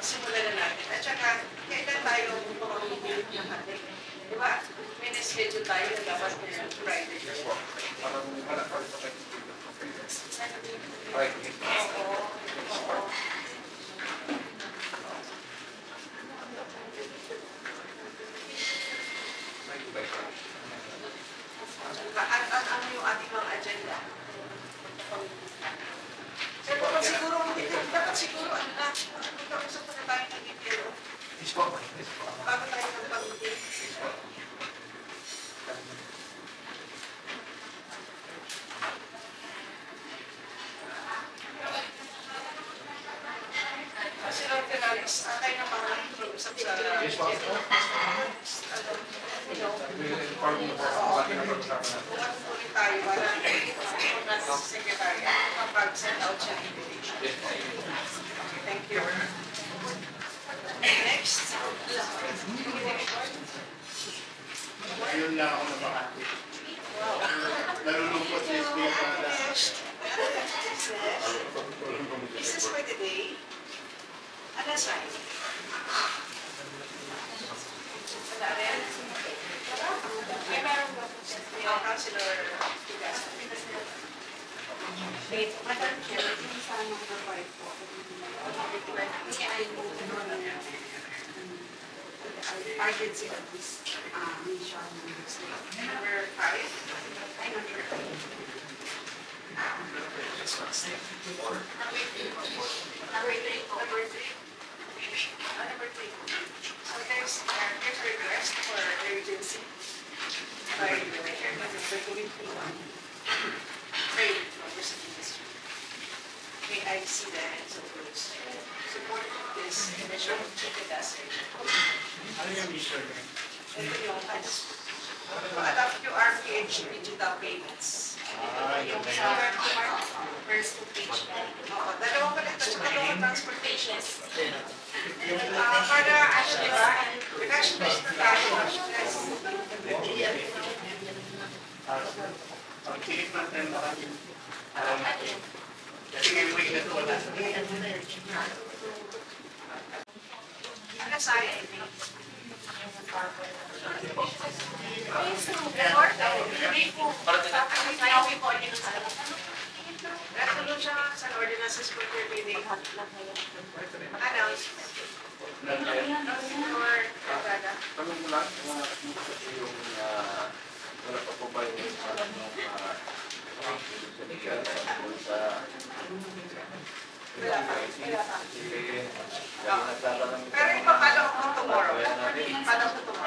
simulan na natin. At saka, kailan tayo makapag-build ng ating, di ba? May na-schedule tayo na dapat na Friday. Yes po. Parang wala pa rin ito kayo. Right. Oo. Oo. Ano yung ating mga agenda? Pero dapat siguro, ano na, magkausap na tayo ng detail. Yes po. Yes po. Bago tayo ng pag-meeting. Kasi Lord Canales, tayo na mga usap sa... Yes po. Inform mo po kung ano na pag-usapan natin. Bukas ulit tayo para sa secretary kapag-send out siya ng invitation. Yes po. Thank you. Next. Ayun lang ako nabakati. Nalulungkot sa SBA para Business for the day. Ano sa'yo? Wala rin? May meron ba po siya? Councilor Tigas. Madam Chair, yung sa number 5 po, kasi I know urgency of this mission. Number 5. I number 5. Number 3. Number 3. So there's a request for urgency by the chairman of the committee on trade commerce and industry. May I see the hands of those who support this initial capacity? ano yung mission? Ito yung adapt yung RPH digital payments. Yung sa first page na. Oo, dalawang pala ito, tsaka dalawang transportation. Yung Para ano diba, recognize na tayo. Ang tinik natin maraming kasi ngayon may ito wala. Ano sa'yo? Resolution sa ordinances for terminating announcement. Or Katrada. Tanong mo lang, yung wala pa po ba yung sa Wala pa. sige, nagtatanong Pero ipapalo ko tomorrow. Ipapalo ko tomorrow.